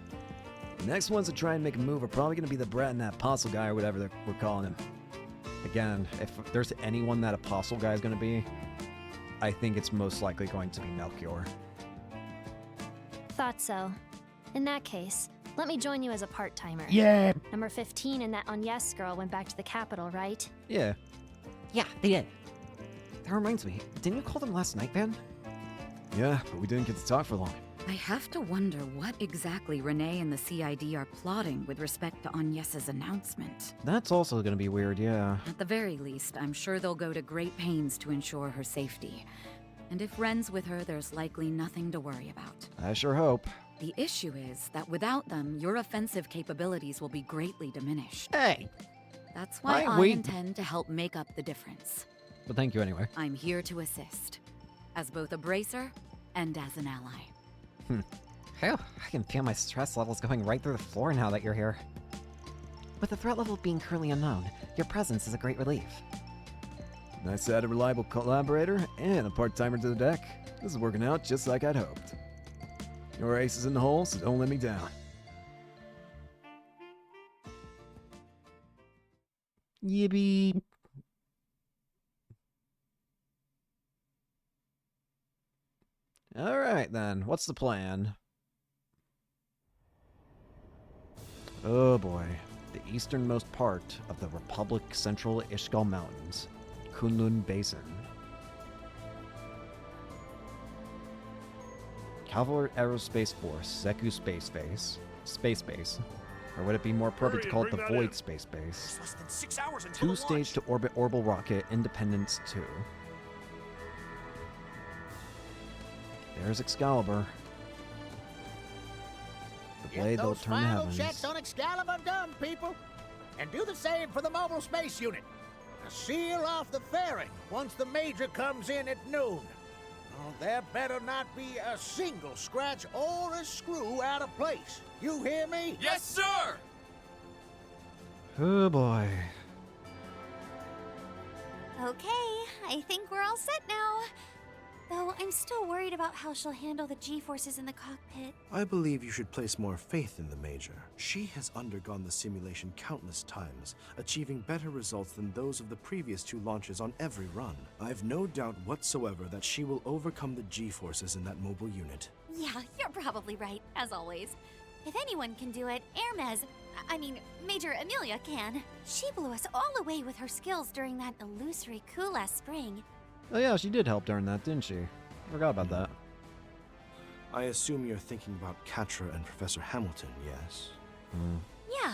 The next ones to try and make a move are probably going to be the brat and that apostle guy or whatever we're calling him. Again, if there's anyone that apostle guy is going to be, I think it's most likely going to be Melchior. Thought so. In that case, let me join you as a part-timer. Yeah! Number 15 and that Agnes girl went back to the capital, right? Yeah. Yeah, they did. That reminds me, didn't you call them last night, Van? Yeah, but we didn't get to talk for long. I have to wonder what exactly Renee and the CID are plotting with respect to Agnes's announcement. That's also going to be weird, yeah. At the very least, I'm sure they'll go to great pains to ensure her safety. And if Ren's with her, there's likely nothing to worry about. I sure hope. The issue is that without them, your offensive capabilities will be greatly diminished. Hey! That's why I intend to help make up the difference. But thank you anyway. I'm here to assist, as both a bracer and as an ally. Phew, I can feel my stress levels going right through the floor now that you're here. With the threat level being currently unknown, your presence is a great relief. Nice to add a reliable collaborator and a part-timer to the deck. This is working out just like I'd hoped. Your ace is in the hole, so don't let me down. Yippee. Alright then, what's the plan? Oh boy. The easternmost part of the Republic Central Ishgal Mountains, Kunlun Basin. Cavalry Aerospace Force, Zeku Space Base. Or would it be more appropriate to call it the Void Space Base? Less than 6 hours until Two-stage to orbit orbital rocket, Independence 2. There's Excalibur. The blade that'll turn the heavens. Checks on Excalibur done, people. And do the same for the mobile space unit. Now seal off the fairing once the Major comes in at noon. Oh, there better not be a single scratch or a screw out of place. You hear me? Yes, sir! Oh boy. Okay, I think we're all set now. Though I'm still worried about how she'll handle the G-forces in the cockpit. I believe you should place more faith in the Major. She has undergone the simulation countless times, achieving better results than those of the previous 2 launches on every run. I've no doubt whatsoever that she will overcome the G-forces in that mobile unit. Yeah, you're probably right, as always. If anyone can do it, Major Amelia can. She blew us all away with her skills during that illusory coup last spring. Oh yeah, she did help during that, didn't she? I forgot about that. I assume you're thinking about Catra and Professor Hamilton, yes? Yeah.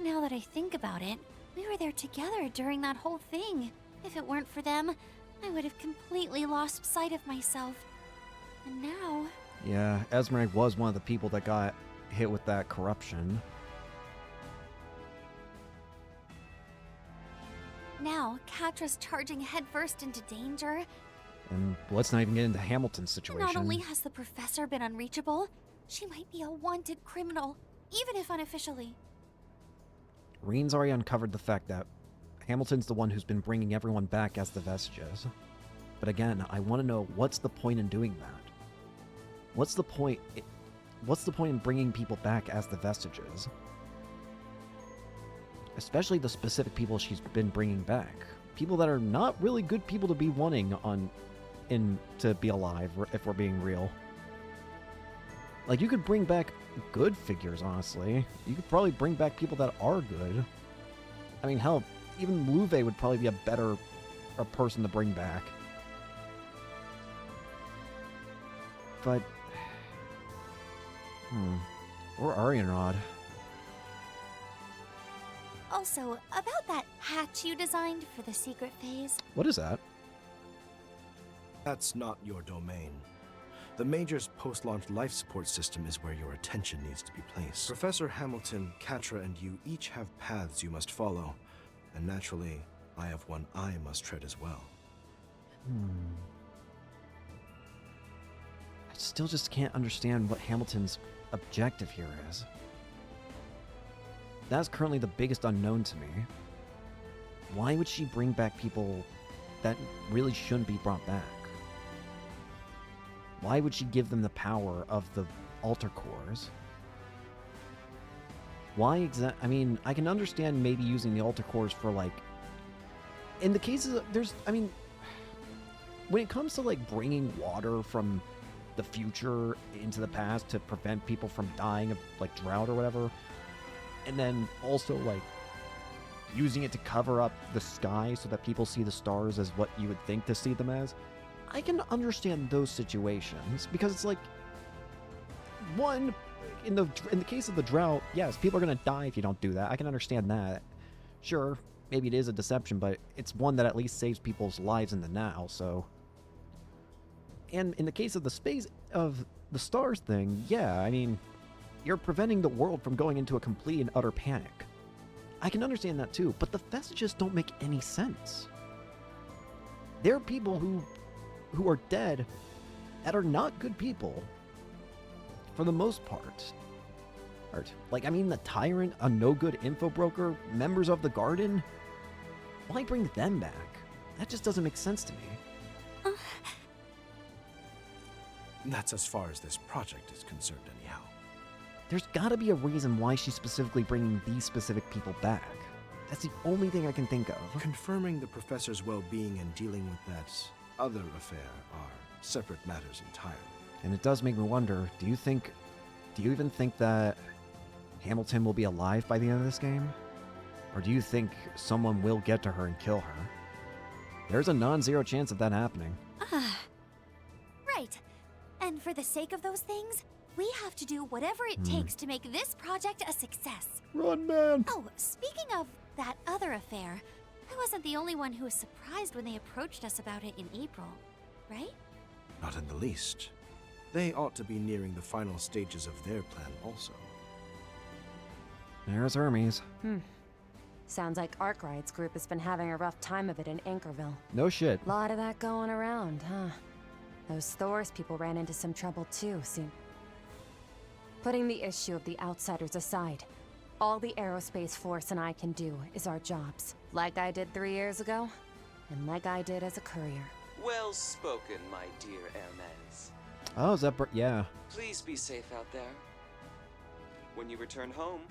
Now that I think about it, we were there together during that whole thing. If it weren't for them, I would have completely lost sight of myself. And now... Yeah, Esmeralda was one of the people that got hit with that corruption. Now, Catra's charging headfirst into danger. And let's not even get into Hamilton's situation. Not only has the professor been unreachable, she might be a wanted criminal, even if unofficially. Reen's already uncovered the fact that Hamilton's the one who's been bringing everyone back as the Vestiges. But again, I want to know, what's the point in doing that? What's the point in bringing people back as the Vestiges? Especially the specific people she's been bringing back. People that are not really good people to be wanting to be alive, if we're being real. Like, you could bring back good figures, honestly. You could probably bring back people that are good. I mean, hell, even Louve would probably be a person to bring back. But... Or Arianrod. Also, about that hatch you designed for the secret phase. What is that? That's not your domain. The Major's post-launch life support system is where your attention needs to be placed. Professor Hamilton, Catra, and you each have paths you must follow. And naturally, I have one I must tread as well. I still just can't understand what Hamilton's objective here is. That's currently the biggest unknown to me. Why would she bring back people that really shouldn't be brought back? Why would she give them the power of the altar cores? Why I mean, I can understand maybe using the altar cores for, like... In the cases of... When it comes to, like, bringing water from the future into the past to prevent people from dying of, like, drought or whatever... And then also, like, using it to cover up the sky so that people see the stars as what you would think to see them as. I can understand those situations, because it's like, one, in the case of the drought, yes, people are going to die if you don't do that. I can understand that. Sure, maybe it is a deception, but it's one that at least saves people's lives in the now, so... And in the case of the stars thing, yeah, I mean, you're preventing the world from going into a complete and utter panic. I can understand that too, but the messages don't make any sense. There are people who are dead that are not good people, for the most part. Like, I mean, the Tyrant, a no-good info broker, members of the Garden. Why bring them back? That just doesn't make sense to me. That's as far as this project is concerned, anyhow. There's gotta be a reason why she's specifically bringing these specific people back. That's the only thing I can think of. Confirming the professor's well-being and dealing with that other affair are separate matters entirely. And it does make me wonder, do you even think that Hamilton will be alive by the end of this game? Or do you think someone will get to her and kill her? There's a non-zero chance of that happening. Right. And for the sake of those things, we have to do whatever it takes to make this project a success. Run, man! Oh, speaking of that other affair, I wasn't the only one who was surprised when they approached us about it in April, right? Not in the least. They ought to be nearing the final stages of their plan also. There's Hermes. Sounds like Arkwright's group has been having a rough time of it in Anchorville. No shit. Lot of that going around, huh? Those Thors people ran into some trouble too, soon. Putting the issue of the outsiders aside, all the aerospace force and I can do is our jobs. Like I did 3 years ago, and like I did as a courier. Well spoken, my dear Hermes. Oh, is that yeah. Please be safe out there. When you return home,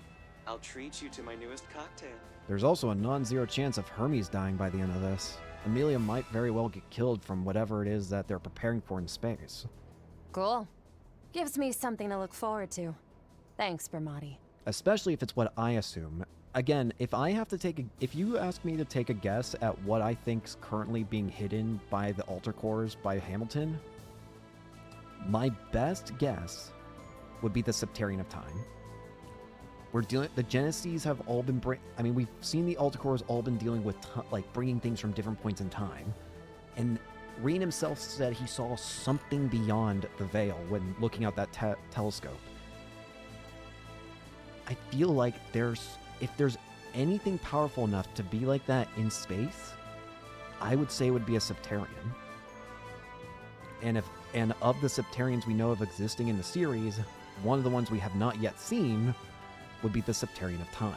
I'll treat you to my newest cocktail. There's also a non-zero chance of Hermes dying by the end of this. Amelia might very well get killed from whatever it is that they're preparing for in space. Cool. Gives me something to look forward to. Thanks, Bermati. Especially if it's what I assume. Again, if you ask me to take a guess at what I think's currently being hidden by the altar cores by Hamilton, my best guess would be the Septarian of Time. The Genesees have all been we've seen the altar cores all been dealing with like bringing things from different points in time, and Reen himself said he saw something beyond the veil when looking out that telescope. I feel like if there's anything powerful enough to be like that in space, I would say it would be a Septarian. And of the Septarians we know of existing in the series, one of the ones we have not yet seen would be the Septarian of Time.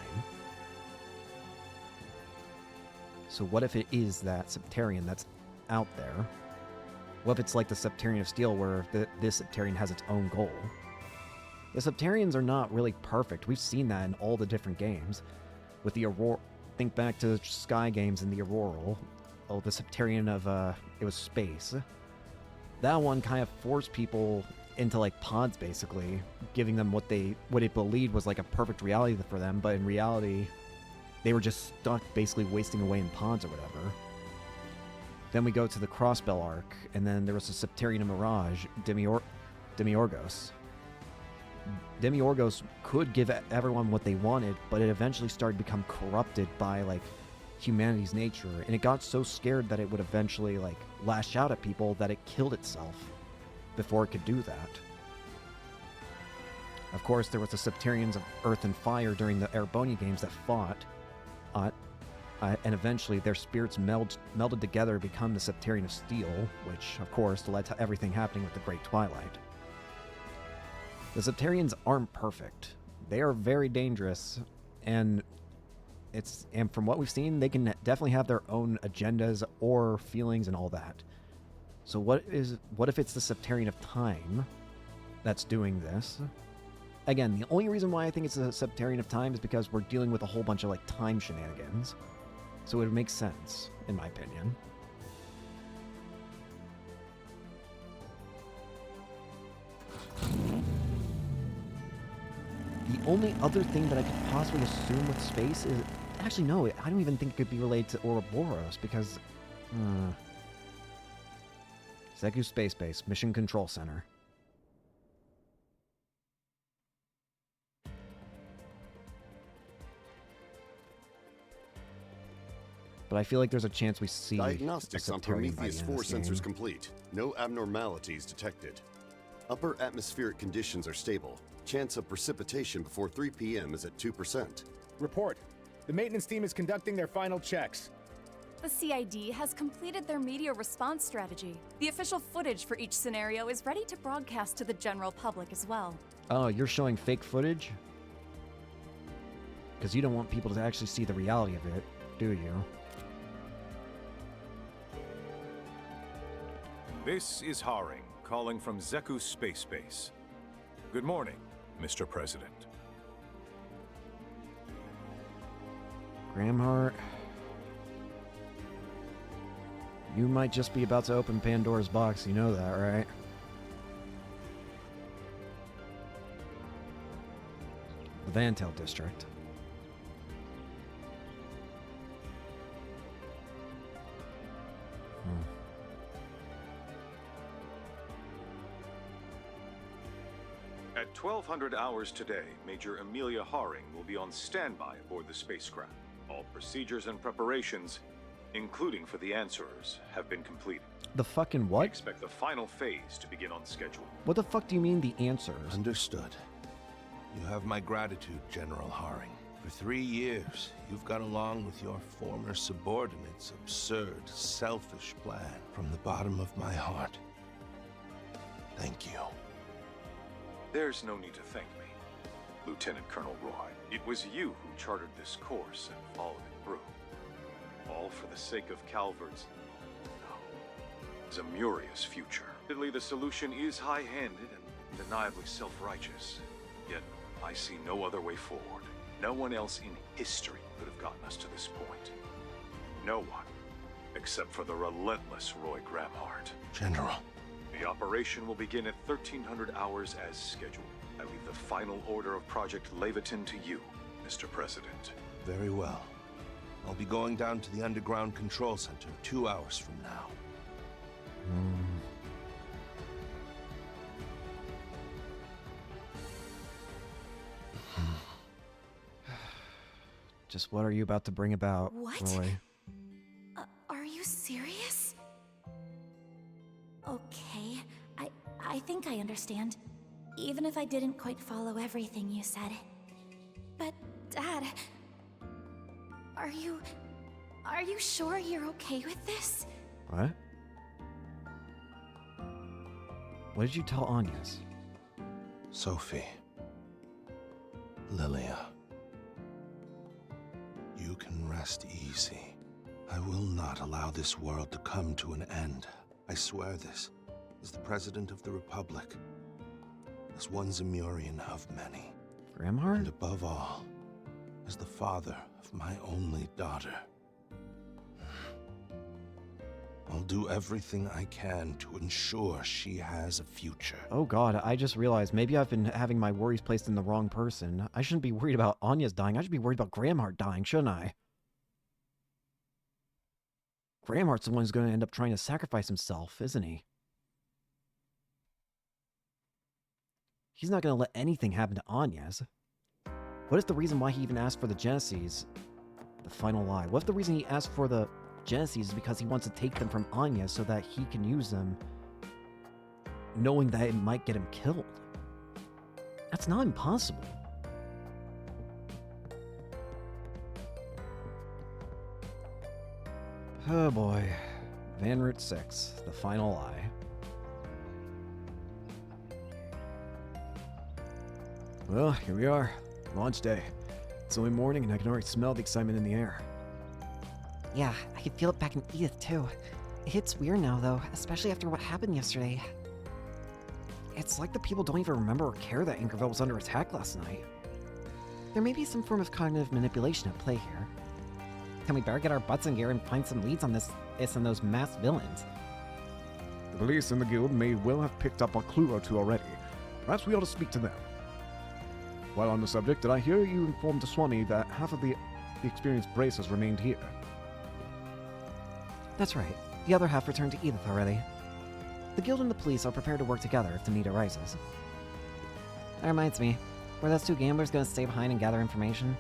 So what if it is that Septarian that's out there? What if it's like the Septarian of Steel, where this Septarian has its own goal? The Septarians are not really perfect. We've seen that in all the different games. With the Aurora, think back to Sky games and the Auroral. Oh, the Septarian of, it was space. That one kind of forced people into like pods, basically, giving them what it believed was like a perfect reality for them, but in reality, they were just stuck basically wasting away in pods or whatever. Then we go to the Crossbell arc, and then there was a Septarian of Mirage, Demiorgos. Demiorgos could give everyone what they wanted, but it eventually started to become corrupted by like humanity's nature, and it got so scared that it would eventually like lash out at people that it killed itself before it could do that. Of course, there was the Septarians of Earth and Fire during the Ereboni games that fought, and eventually their spirits melded together to become the Septarian of Steel, which, of course, led to everything happening with the Great Twilight. The Septarians aren't perfect. They are very dangerous, and from what we've seen, they can definitely have their own agendas or feelings and all that. So what if it's the Septarian of Time that's doing this? Again, the only reason why I think it's a Septarian of Time is because we're dealing with a whole bunch of like time shenanigans. So it would make sense, in my opinion. The only other thing that I could possibly assume with space is... Actually, no, I don't even think it could be related to Ouroboros, because... Seku Space Base, Mission Control Center. But I feel like there's a chance we see Diagnostics on Secretariat by the Prometheus end of 4 this sensors game. complete. No abnormalities detected. Upper atmospheric conditions are stable. Chance of precipitation before 3 p.m. is at 2%. Report. The maintenance team is conducting their final checks. The CID has completed their media response strategy. The official footage for each scenario is ready to broadcast to the general public as well. Oh, you're showing fake footage? Because you don't want people to actually see the reality of it, do you? This is Haring, calling from Zeku Space Base. Good morning, Mr. President. Gramhart, you might just be about to open Pandora's box, you know that, right? The Vantel District. At 1200 hours today, Major Amelia Haring will be on standby aboard the spacecraft. All procedures and preparations, including for the answerers, have been completed. The fucking We what? expect the final phase to begin on schedule. What the fuck do you mean the answers? Understood. You have my gratitude, General Haring. For 3 years, you've gone along with your former subordinate's absurd, selfish plan from the bottom of my heart. Thank you. There's no need to thank me, Lieutenant Colonel Roy. It was you who chartered this course and followed it through. All for the sake of Calvert's, Zamuria's future. Admittedly, the solution is high-handed and undeniably self-righteous. Yet, I see no other way forward. No one else in history could have gotten us to this point. No one, except for the relentless Roy Gramhart. General. The operation will begin at 1300 hours as scheduled. I leave the final order of Project Leviathan to you, Mr. President. Very well. I'll be going down to the underground control center 2 hours from now. Just what are you about to bring about, What? Roy? Are you serious? Okay, I think I understand. Even if I didn't quite follow everything you said. But, Dad... Are you sure you're okay with this? What? What did you tell Agnes? Sophie. Lilia. You can rest easy. I will not allow this world to come to an end. I swear this, as the President of the Republic. As one Zamurian of many. Gramhart? And above all, as the father of my only daughter. I'll do everything I can to ensure she has a future. Oh god, I just realized maybe I've been having my worries placed in the wrong person. I shouldn't be worried about Anya's dying. I should be worried about Gramhart dying, shouldn't I? Gramhart's the one who's going to end up trying to sacrifice himself, isn't he? He's not going to let anything happen to Agnes. What is the reason why he even asked for the Genesis? The final lie. What if the reason he asked for the Genesis is because he wants to take them from Anya so that he can use them, knowing that it might get him killed? That's not impossible. Oh boy. Van Route 6, the final lie. Well, here we are. Launch day. It's only morning and I can already smell the excitement in the air. Yeah, I could feel it back in Edith, too. It hits weird now, though, especially after what happened yesterday. It's like the people don't even remember or care that Anchorville was under attack last night. There may be some form of cognitive manipulation at play here. Then we better get our butts in gear and find some leads on this and those masked villains. The police and the guild may well have picked up a clue or two already. Perhaps we ought to speak to them. While on the subject, did I hear you informed Swami that half of the experienced bracers remained here? That's right. The other half returned to Edith already. The guild and the police are prepared to work together if the need arises. That reminds me, were those two gamblers going to stay behind and gather information?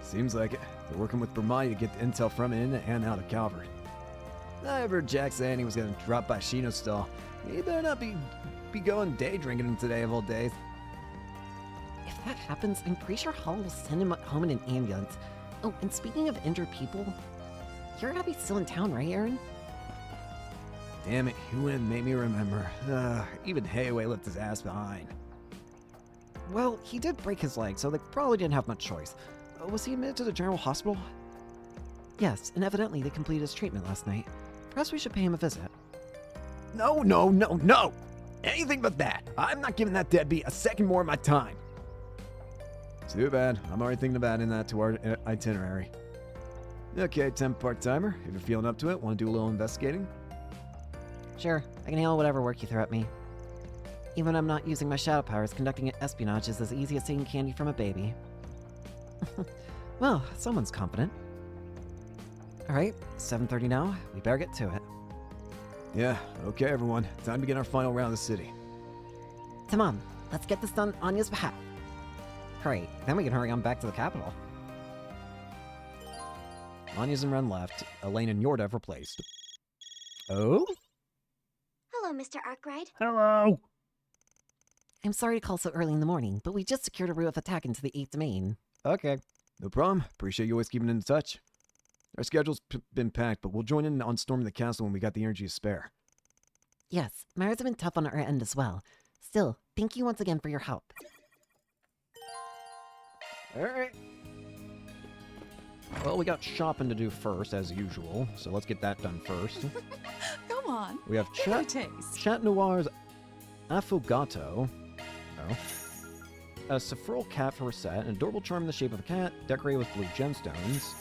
Seems like it. They're working with Bermani to get the intel from in and out of Calvary. I heard Jack saying he was gonna drop by Shino's stall. He better not be going day drinking today of all days. If that happens, I'm pretty sure Hall will send him home in an ambulance. Oh, and speaking of injured people, your Abby's still in town, right, Aaron? Damn it, Huen made me remember. Even Hayway left his ass behind. Well, he did break his leg, so they probably didn't have much choice. Was he admitted to the general hospital? Yes, and evidently they completed his treatment last night. Perhaps we should pay him a visit. No, no, no, no! Anything but that! I'm not giving that deadbeat a second more of my time! Too bad. I'm already thinking about adding that to our itinerary. Okay, temp part-timer. If you're feeling up to it, want to do a little investigating? Sure, I can handle whatever work you throw at me. Even when I'm not using my shadow powers, conducting espionage is as easy as taking candy from a baby. Well, someone's competent. Alright, 7:30 now. We better get to it. Yeah, okay everyone. Time to begin our final round of the city. Come on, let's get this done on Anya's behalf. Great, then we can hurry on back to the capital. Anya's in run left. Elaine and Yorda have replaced. Oh? Hello, Mr. Arkwright. Hello! I'm sorry to call so early in the morning, but we just secured a route of attack into the 8th domain. Okay. No problem. Appreciate you always keeping in touch. Our schedule's been packed, but we'll join in on storming the castle when we got the energy to spare. Yes, matters have been tough on our end as well. Still, thank you once again for your help. Alright. Well, we got shopping to do first, as usual, so let's get that done first. Come on. We have give it a taste. Chat Noir's Affogato. Oh. A Sephiral cat for a set, an adorable charm in the shape of a cat, decorated with blue gemstones.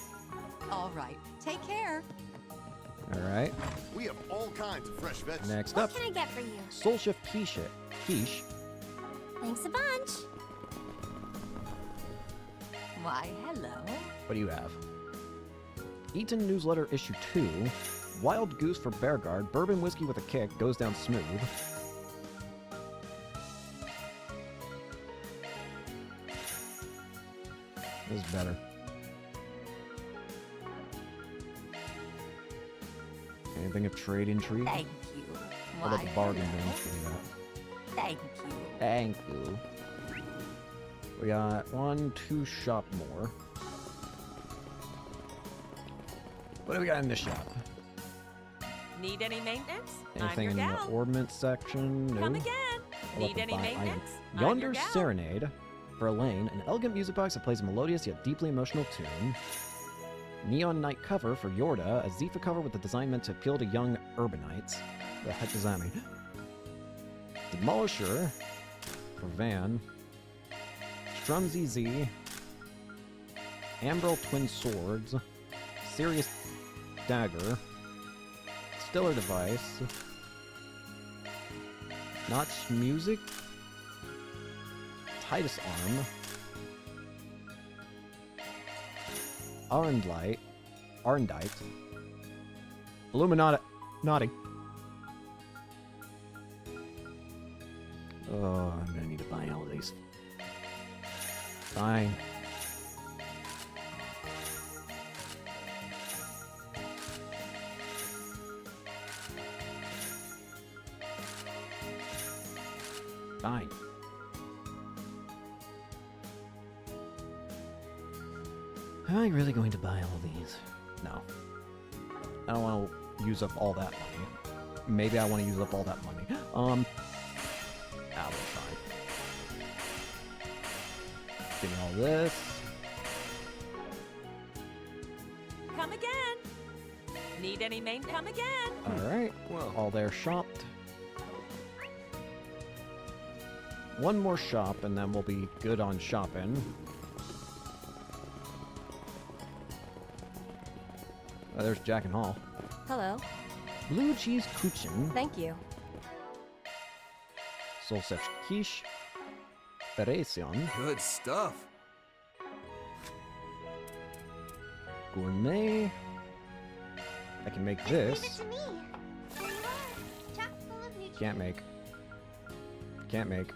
All right. Take care. Alright. We have all kinds of fresh veggies. Next What up, can I get for you? Soul Shift Quiche. Thanks a bunch. Why, hello. What do you have? Eaton Newsletter Issue 2. Wild Goose for Bearguard. Bourbon Whiskey with a Kick. Goes down smooth. This is better. Anything of trade intrigue? Thank you. What about the Why, bargain hello. bin? Thank you. Thank you. We got 2 shop more. What do we got in this shop? Need any maintenance? Anything in the ornament section? No. Come again. I'll Need have to any buy maintenance? items. I'm your Yonder gal. Serenade for Elaine, an elegant music box that plays a melodious yet deeply emotional tune. Neon Night cover for Yorda, a Zifa cover with a design meant to appeal to young urbanites. The heck does that mean? Demolisher for Van. Strumzy Z. Ambrel Twin Swords. Sirius Dagger. Stellar Device. Notch Music. Titus Arm. Arendite. Illuminati. Naughty. Oh, I'm gonna need to buy all these. Fine. Fine. Am I really going to buy all these? No. I don't want to use up all that money. Maybe I want to use up all that money. That'll be fine. Give me all this. Come again. Need any maintenance? Come again. Alright. Well, all there shopped. One more shop and then we'll be good on shopping. Oh, there's Jack and Hall. Hello. Blue cheese kuchen. Thank you. Solsech quiche. Beresion. Good stuff. Gourmet. I can make this. Leave it to me. Here you are. Chock full of nutrients. Can't make. Can't make.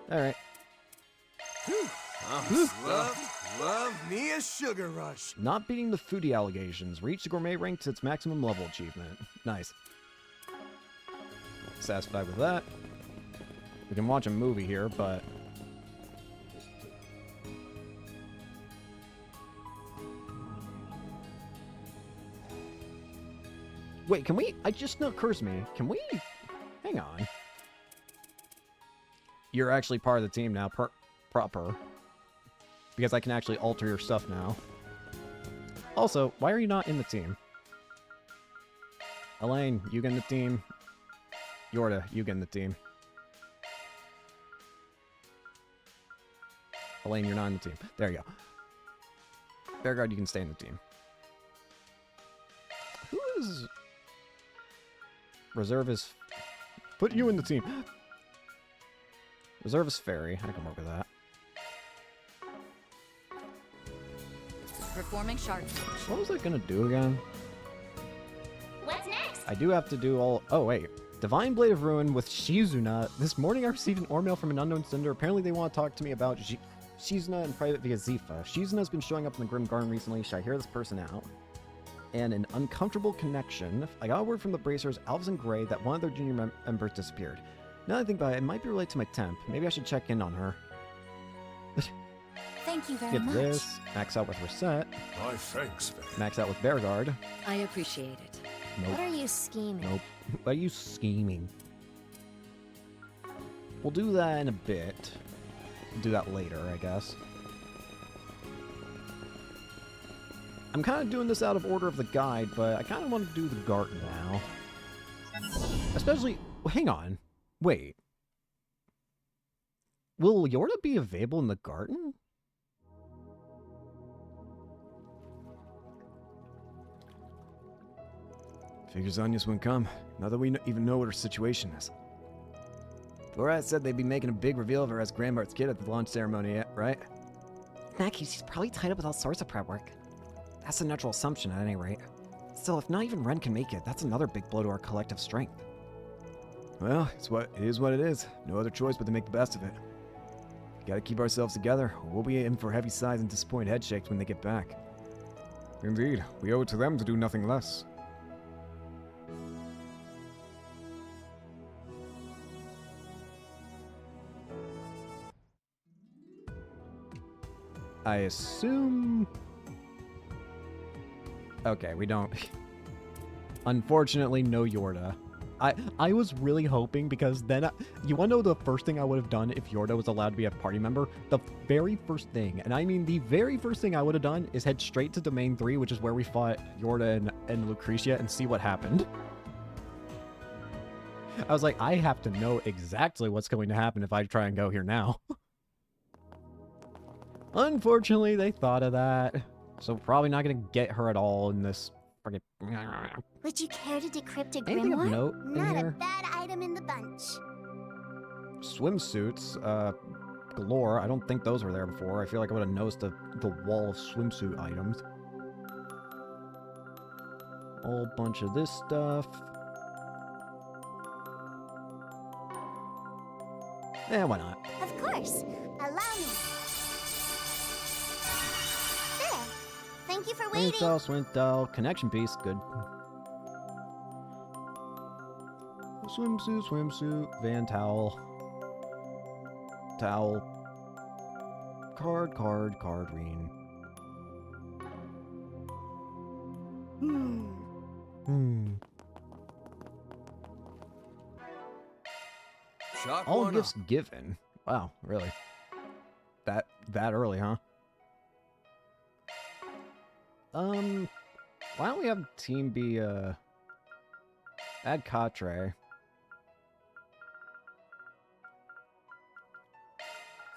Alright. Love me a sugar rush. Not beating the foodie allegations. Reach the gourmet rank to its maximum level achievement. Nice. Satisfied with that. We can watch a movie here, but... Wait, can we... It just occurs to me. Can we... Hang on. You're actually part of the team now. Proper. Because I can actually alter your stuff now. Also, why are you not in the team? Elaine, you get in the team. Yorda, you get in the team. Elaine, you're not in the team. There you go. Bearguard, you can stay in the team. Who is... Reservist... Put you in the team. Reservist Fairy. I can work with that. Performing shark. What was I gonna do again? What's next? I do have to do all... Oh, wait. Divine Blade of Ruin with Shizuna. This morning I received an email from an unknown sender. Apparently they want to talk to me about Shizuna in private via Zifa. Shizuna's been showing up in the Grim Garden recently. Should I hear this person out? And an uncomfortable connection. I got word from the Bracers, Alves and Gray, that one of their junior members disappeared. Now that I think about it, it might be related to my temp. Maybe I should check in on her. Thank you very Get much. this. Max out with Reset. My thanks, man. Max out with Bearguard. I appreciate it. Nope. What are you scheming? Nope. What are you scheming? We'll do that in a bit. We'll do that later, I guess. I'm kind of doing this out of order of the guide, but I kind of want to do the garden now. Especially... Hang on. Wait. Will Yorda be available in the garden? Figures Anya's wouldn't come, now that we even know what her situation is. Borat said they'd be making a big reveal of her as Grandmart's kid at the launch ceremony, right? In that case, she's probably tied up with all sorts of prep work. That's a natural assumption at any rate. Still, if not even Ren can make it, that's another big blow to our collective strength. Well, it is what it is. No other choice but to make the best of it. Gotta keep ourselves together, or we'll be in for heavy sighs and disappointed head shakes when they get back. Indeed, we owe it to them to do nothing less. I assume... Okay, we don't... Unfortunately, no Yorda. I was really hoping, because then... you want to know the first thing I would have done if Yorda was allowed to be a party member? The very first thing, and I mean the very first thing I would have done, is head straight to Domain 3, which is where we fought Yorda and Lucretia, and see what happened. I was like, I have to know exactly what's going to happen if I try and go here now. Unfortunately, they thought of that. So probably not going to get her at all in this friggin'... Would you care to decrypt a Anything of grimoire? note in Not here? a bad item in the bunch. Swimsuits, galore. I don't think those were there before. I feel like I would have noticed the wall of swimsuit items. Whole bunch of this stuff. Eh, why not? Of course. Allow me. There. Thank you for waiting. Swintel, connection piece, good. Swimsuit, van towel. Towel. Card, reen. Shock All one gifts up. given. Wow, really? That early, huh? Why don't we have team be, add Katre.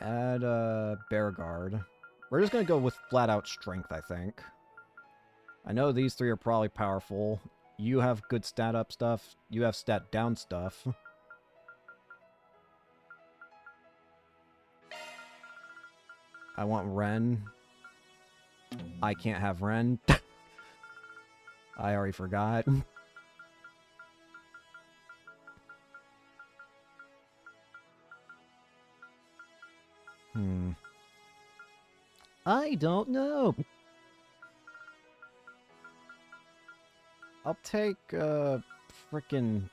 Add, Bearguard. We're just gonna go with flat-out strength, I think. I know these three are probably powerful. You have good stat up stuff. You have stat down stuff. I want Ren. I can't have Ren. I already forgot. I don't know. I'll take, frickin'...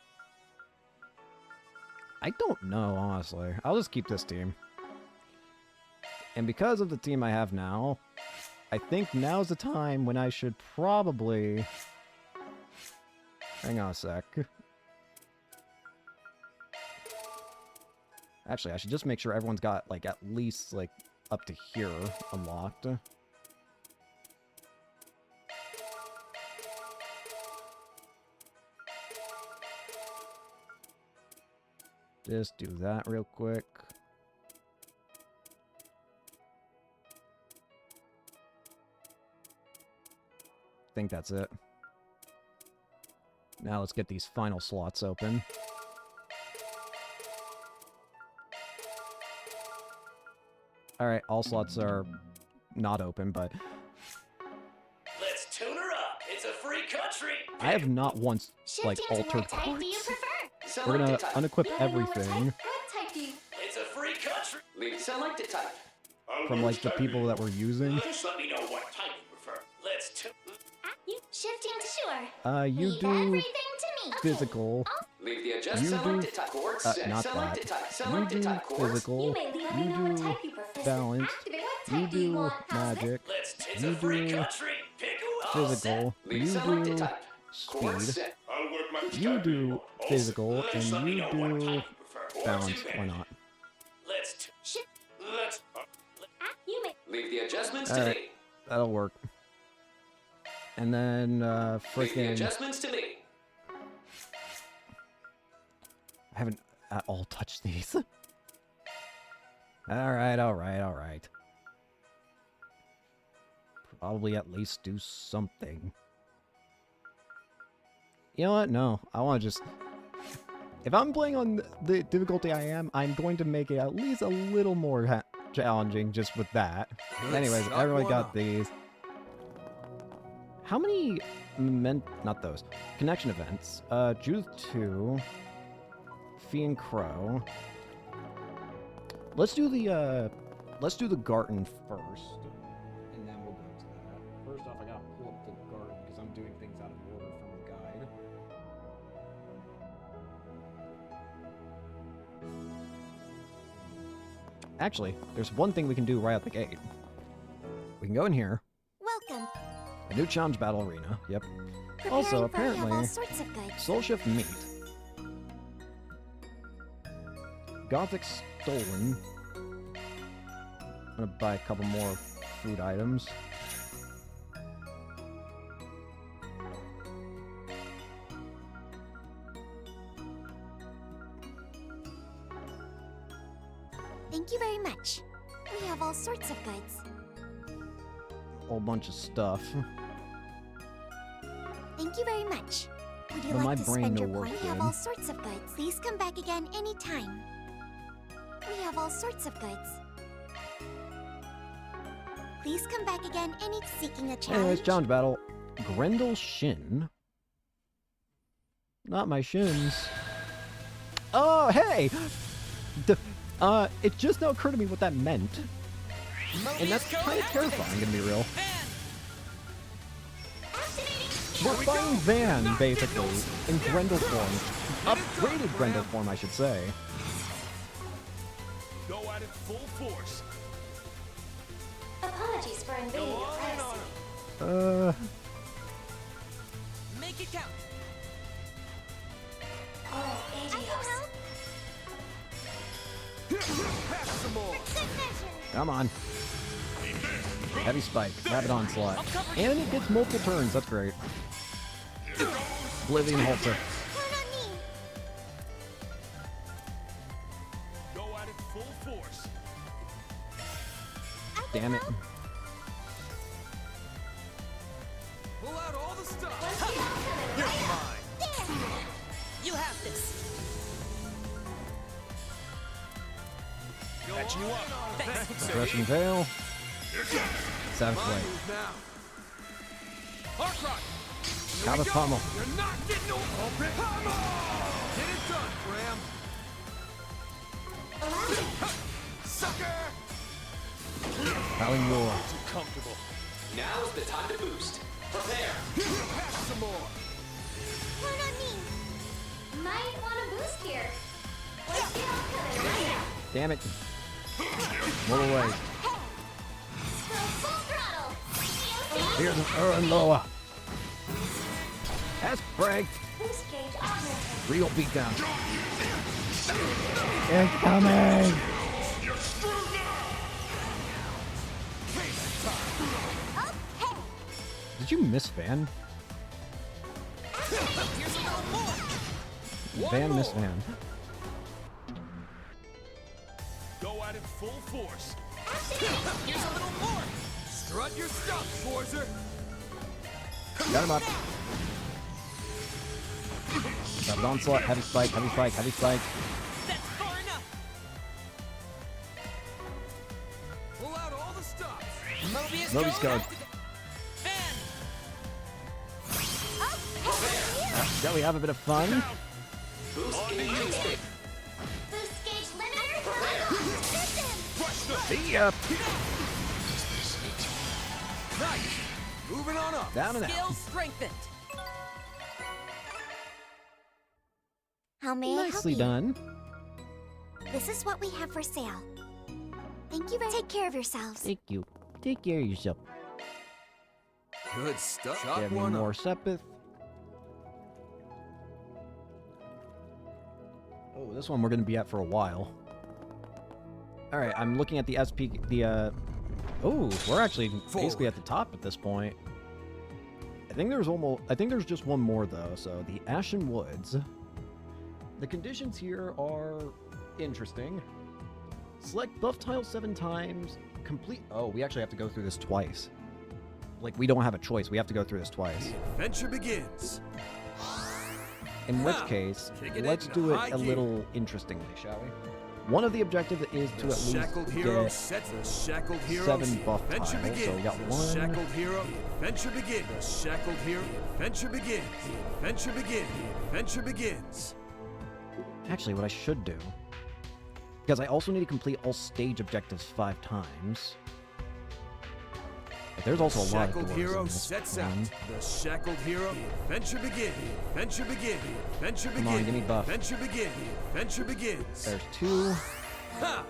I don't know, honestly. I'll just keep this team. And because of the team I have now, I think now's the time when I should probably... Hang on a sec. Actually, I should just make sure everyone's got, like, at least, like, up to here unlocked. Just do that real quick. I think that's it. Now let's get these final slots open. Alright, all slots are not open, but... Let's tune her up. It's a free country. I have not once, like, altered parts. We're gonna unequip everything It's a free country. Select a type. from, like, the people that we're using. Just let me know what type you prefer. Let's tune. Shifting to sure. You Leave do everything to me. physical. Leave the adjust. You Select do, a type. Course. not Select that. a type. You Select a do type. Course. physical. You do balance. You do magic. You do physical. You do speed. You do physical, and you do balance. Why not? Let's. Leave the adjustments to Alright, me. that'll work. And then, Leave the freaking... adjustments to me. I haven't at all touched these. Alright, alright, alright. Probably at least do something. You know what? No, I want to just... If I'm playing on the difficulty I am, I'm going to make it at least a little more challenging just with that. Anyways, everybody got these. How many... not those. Connection events. Judith 2... Fiend Crow. Let's do the Garden first, and then we'll go to that. First off, I gotta pull up the Garden because I'm doing things out of order from the guide. Actually, there's one thing we can do right out the gate. We can go in here. Welcome. A new challenge battle arena. Yep. Preparing Also, for apparently, all sorts of goods. Soul Shift meat. Gothic stolen. I'm gonna buy a couple more food items. Thank you very much. We have all sorts of goods. Whole bunch of stuff. Thank you very much. Would you But my like to brain spend no your work coin? We have good. all sorts of goods. Please come back again anytime. We have all sorts of goods. Please come back again any seeking a challenge. Anyways, challenge battle. Grendel Shin. Not my shins. Oh, hey! It just now occurred to me what that meant. And that's kind of terrifying, gonna be real. We're fighting Van, basically, in Grendel form. Upgraded Grendel form, I should say. Go at it full force. Apologies for invading your privacy. Make it count. Oh, adios. Pass some more. Come on. Heavy Spike, Rapid Onslaught. And it gets multiple turns, that's great. Oblivion Halter. Go at it full force. Damn it. Pull out all the stuff. You're mine. You have this. Catching you up. Thanks. Russian Veil. Savage Blade. Cava Pommel. You're not getting no Come on! Get it done, Graham. Sucker! Howling Roar. comfortable. Now's the time to boost. Prepare. Pack some more. Count on me. Might want to boost here. Let's get all covered right now. Damn it. Roll away. Go full throttle. Here's an lower. That's brag. Boost gauge augmented. Real beatdown. It's coming. Did you miss Van? Van missed Van. Go at it full force. Here's a little more. Strut your stuff, Forzer. Got him up. Got an onslaught, heavy spike, heavy spike, heavy spike. That's far enough. Pull out all the stops. Moby's going. Shall we have a bit of fun? Boost gauge limiter. See ya. Nice. Moving on up. Down and out. Skill strengthened. How may I help Nicely you? done. This is what we have for sale. Thank you very much. Take care of yourselves. Thank you. Take care of yourself. Good stuff. Give me more Sepith. Oh, this one we're going to be at for a while. Alright, I'm looking at the SP... Oh, we're actually basically at the top at this point. I think there's just one more, though. So, the Ashen Woods. The conditions here are interesting. Select buff tile 7 times. Complete... Oh, we actually have to go through this twice. Like, we don't have a choice. We have to go through this twice. Adventure begins. In which case, let's do it a little interestingly, shall we? One of the objectives is to at least get 7 buff tiles. So we got 1. Shackled hero. Adventure begins. Shackled hero. Adventure begins. Adventure begins. Adventure begins. Actually, what I should do, because I also need to complete all stage objectives 5 times. But there's also a lot of doors hero in this sets one. out. The shackled hero. Adventure begins. Adventure begins. Adventure begins. Come on, give me buff. Adventure begins. Adventure begins. There's 2. Ha!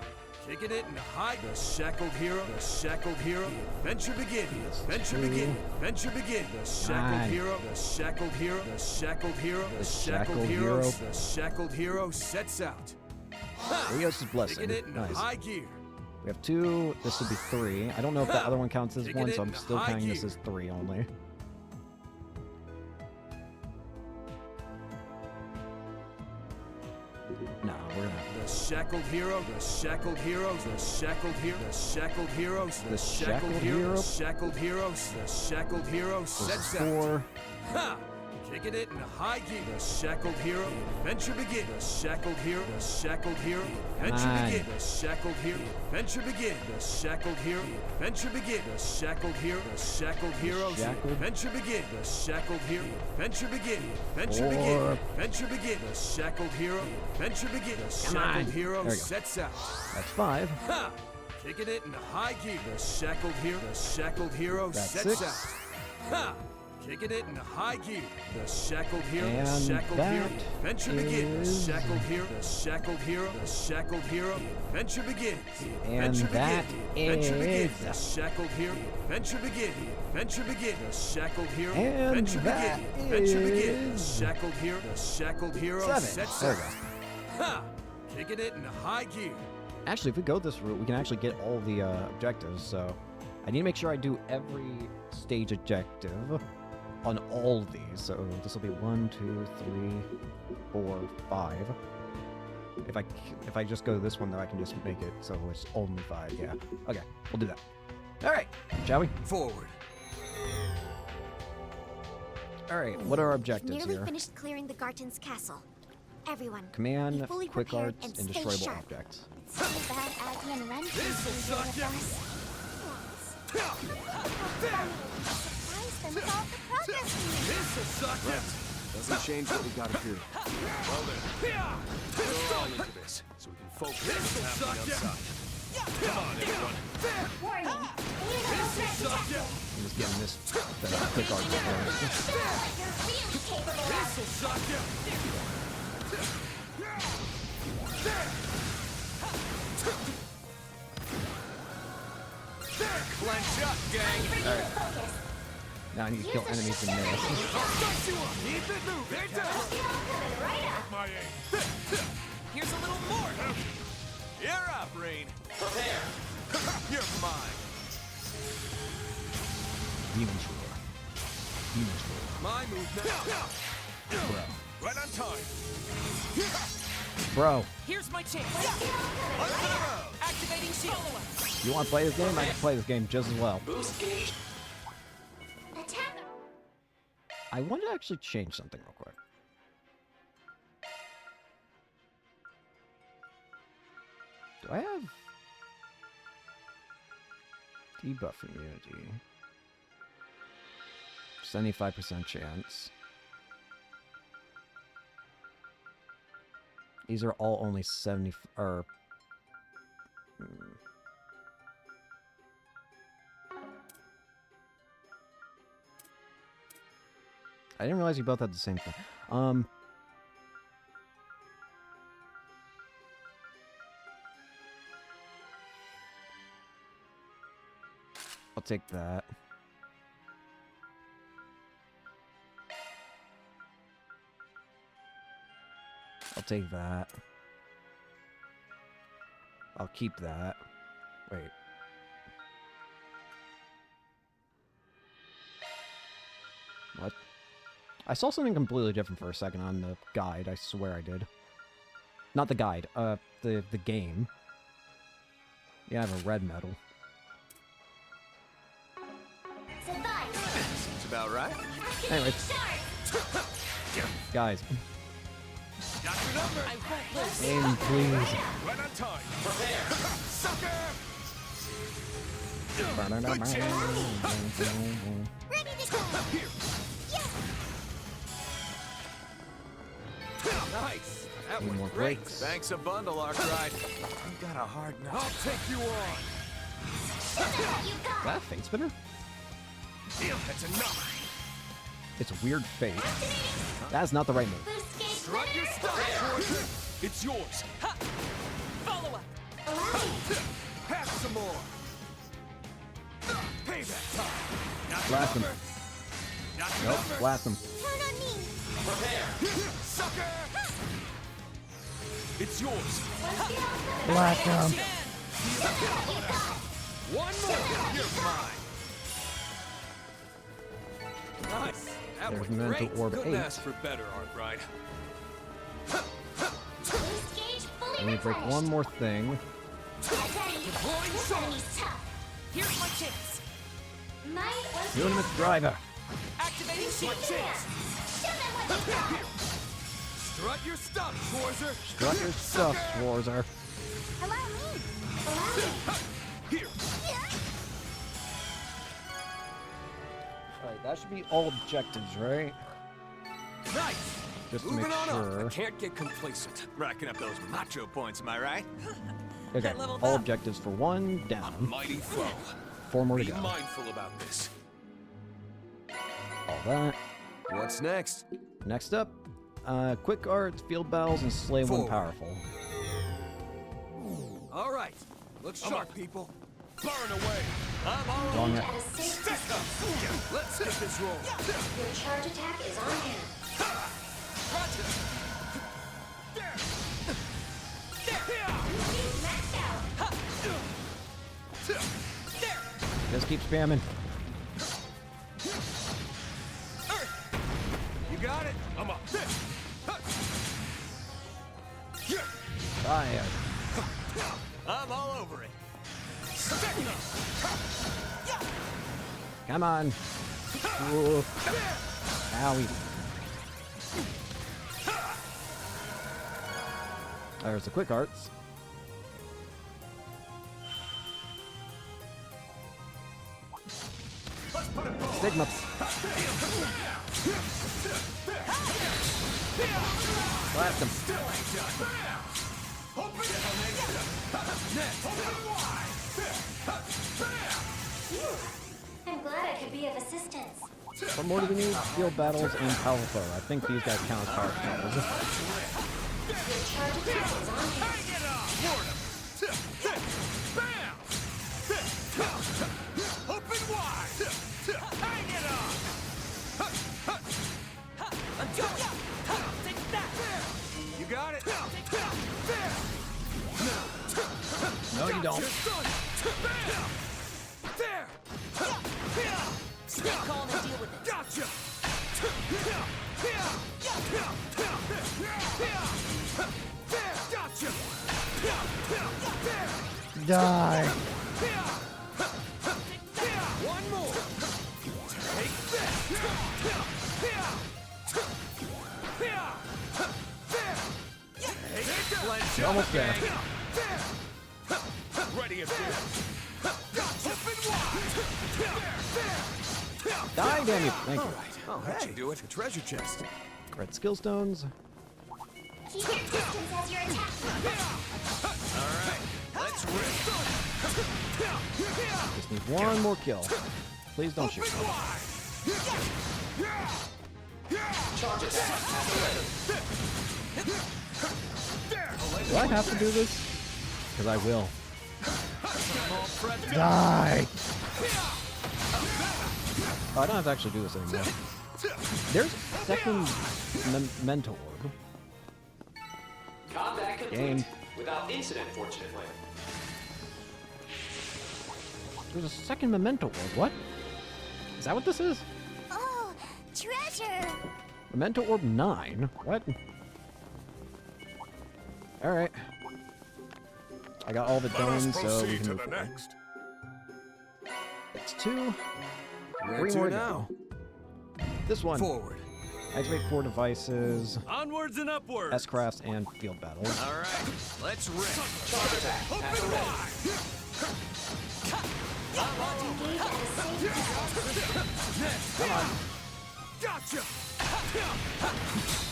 Kicking it in high. The shackled hero. The shackled hero. Adventure begins. Adventure begins. Adventure begins. The shackled hero. The shackled hero. The shackled hero. The shackled hero. The shackled hero sets out. Rios' Blessing. Kicking it in Nice. high gear. We have 2. This would be 3. I don't know if the other one counts as Taking 1, it so I'm in still high counting this gear. as 3 only. No, we're gonna... The shackled hero, the shackled heroes, the shackled hero, the shackled heroes, the shackled hero, shackled heroes, the shackled heroes sets out. 4. Ha! Kicking it in high gear. The shackled hero, adventure begins. The shackled hero, the shackled hero, adventure begins. The shackled hero, adventure begins. The shackled hero, adventure begins. The shackled hero, the shackled heroes, adventure begins. The shackled hero, adventure begins. Adventure begins. Adventure begins. The shackled hero, adventure begins. The shackled hero sets out. That's 5. Ha! Kicking it in high gear. The shackled hero That's sets 6. out. Ha! Kicking it in high gear. The shackled hero, And the shackled hero, that adventure begins. is- The shackled hero, the shackled hero, the shackled hero, adventure begins. And Adventure that begins. Adventure begins. is- The shackled hero, adventure begins. Adventure begins. The shackled hero, And adventure that begins. Adventure begins. The is- shackled hero, the shackled hero 7. sets There out. we go. Ha! Kicking it in high gear. Actually, if we go this route, we can actually get all the objectives, so... I need to make sure I do every stage objective on all of these. So this will be 1, 2, 3, 4, 5. If I just go this one, though, I can just make it so it's only 5. Yeah. Okay, we'll do that. All right, shall we? Forward. All right, what are our objectives Nearly here? finished clearing the Garten's castle. Everyone, be Command, fully quick prepared arts, and stay destroyable sharp. objects. It's so bad Aggie and Ren can't be here with us. Surprise them with all the progress we made. This'll suck ya. Doesn't change what we gotta do. Well then, we're all into this, so we can focus on what's happening outside. Come on, everyone. Warning. I'm just getting this quick art first. This'll suck you. Clench up, gang. Alright. Now I need to kill enemies in this. I'll start you up. Keep it moving. Up my aim. Here's a little more. You're up, Rain. Prepare. You're mine. Demon's Roar. Demon's Roar. My move now. Bro. Right on time. Bro, Here's my chance. Activating shield. you want to play this game? I can play this game just as well. Boost gauge. Attack. I want to actually change something real quick. Do I have debuff immunity? 75% chance. These are all only 70 or I didn't realize you both had the same thing. I'll take that. I'll take that. I'll keep that. Wait. What? I saw something completely different for a second on the guide. I swear I did. Not the guide. The game. Yeah, I have a red medal. Seems about right. Anyways. Guys. Got your number. I won't lose. Aim, please. Right on time. Prepare. Sucker. Ready to go. Here. Yes. Nice. That Need was more great. breaks. Thanks a bundle, Arkwright. You got a hard nut. I'll take you on. You got. That fate spinner? That's enough. It's a weird fate. That's not the right move. Boost gauge. Strut your stuff, it's yours. Ha! Follow up. Have some more. Payback time. Got your Blast him. number. Got your Nope, number. blast him. Turn on me. Prepare. Sucker. It's yours. Blast him. One more. You're mine. Nice. That There's was mental great. orb Couldn't 8. ask for better, Arkwright. Boost gauge fully Let me break replenished. one more thing. Get ready. This enemy's tough. Here's my chance. Might was Unimate driver. Activating shield. Show them what you got. Strut your stuff, Schwarzer. Strut your stuff, Schwarzer. Allow me. Allow me. Here. Alright, that should be all objectives, right? Nice. Just to Moving make on up. I sure. can't get complacent. Racking up those macho points, am I right? Okay, leveled all up. objectives for one down. Mighty foe. 4 more to Be go. mindful about this. All that. What's next? Next up, quick arts, field battles, and slay one Forward. powerful. All right. Look sharp, people. Burn away. I'm all Wrong over. way. At a safe Stick distance. up. Let's hit this roll. Your charge attack is on hand. Roger. Maxed out. Just keep spamming. You got it. I'm up. Fire. I'm all over it. Come on. Whoa. Owie. There's the quick arts. Stigma. Blast him. I'm glad I could be of assistance. What more do we need? Field battles and powerful. I think these guys count as power battles. Your charge attack is on Bam! Open wide! Hang it on! Take that! You got it! No, you don't. There! Stay calm and deal with it. Gotcha! Gotcha! Die. One more! Take this! You're almost there. Ready as good. Die, damn you. Thank you. Oh, that should do it. A treasure chest. Red skill stones. Keep your distance as you're attacking. All right, let's rip. Just need one more kill. Please don't shoot. Do I have to do this? Because I will. Die! Oh, I don't have to actually do this anymore. There's a second memento orb. Combat complete. Game. Without incident, fortunately. There's a second memento orb. What? Is that what this is? Oh, treasure! Memento orb 9? What? Alright. I got all the domes, so we can move forward. It's 2. Where 3 to more now? This one. Forward. Activate 4 devices. Onwards and upwards. S-crafts and field battles. All right, let's rip. Open wide! Engage at a safe distance. Come on. Gotcha.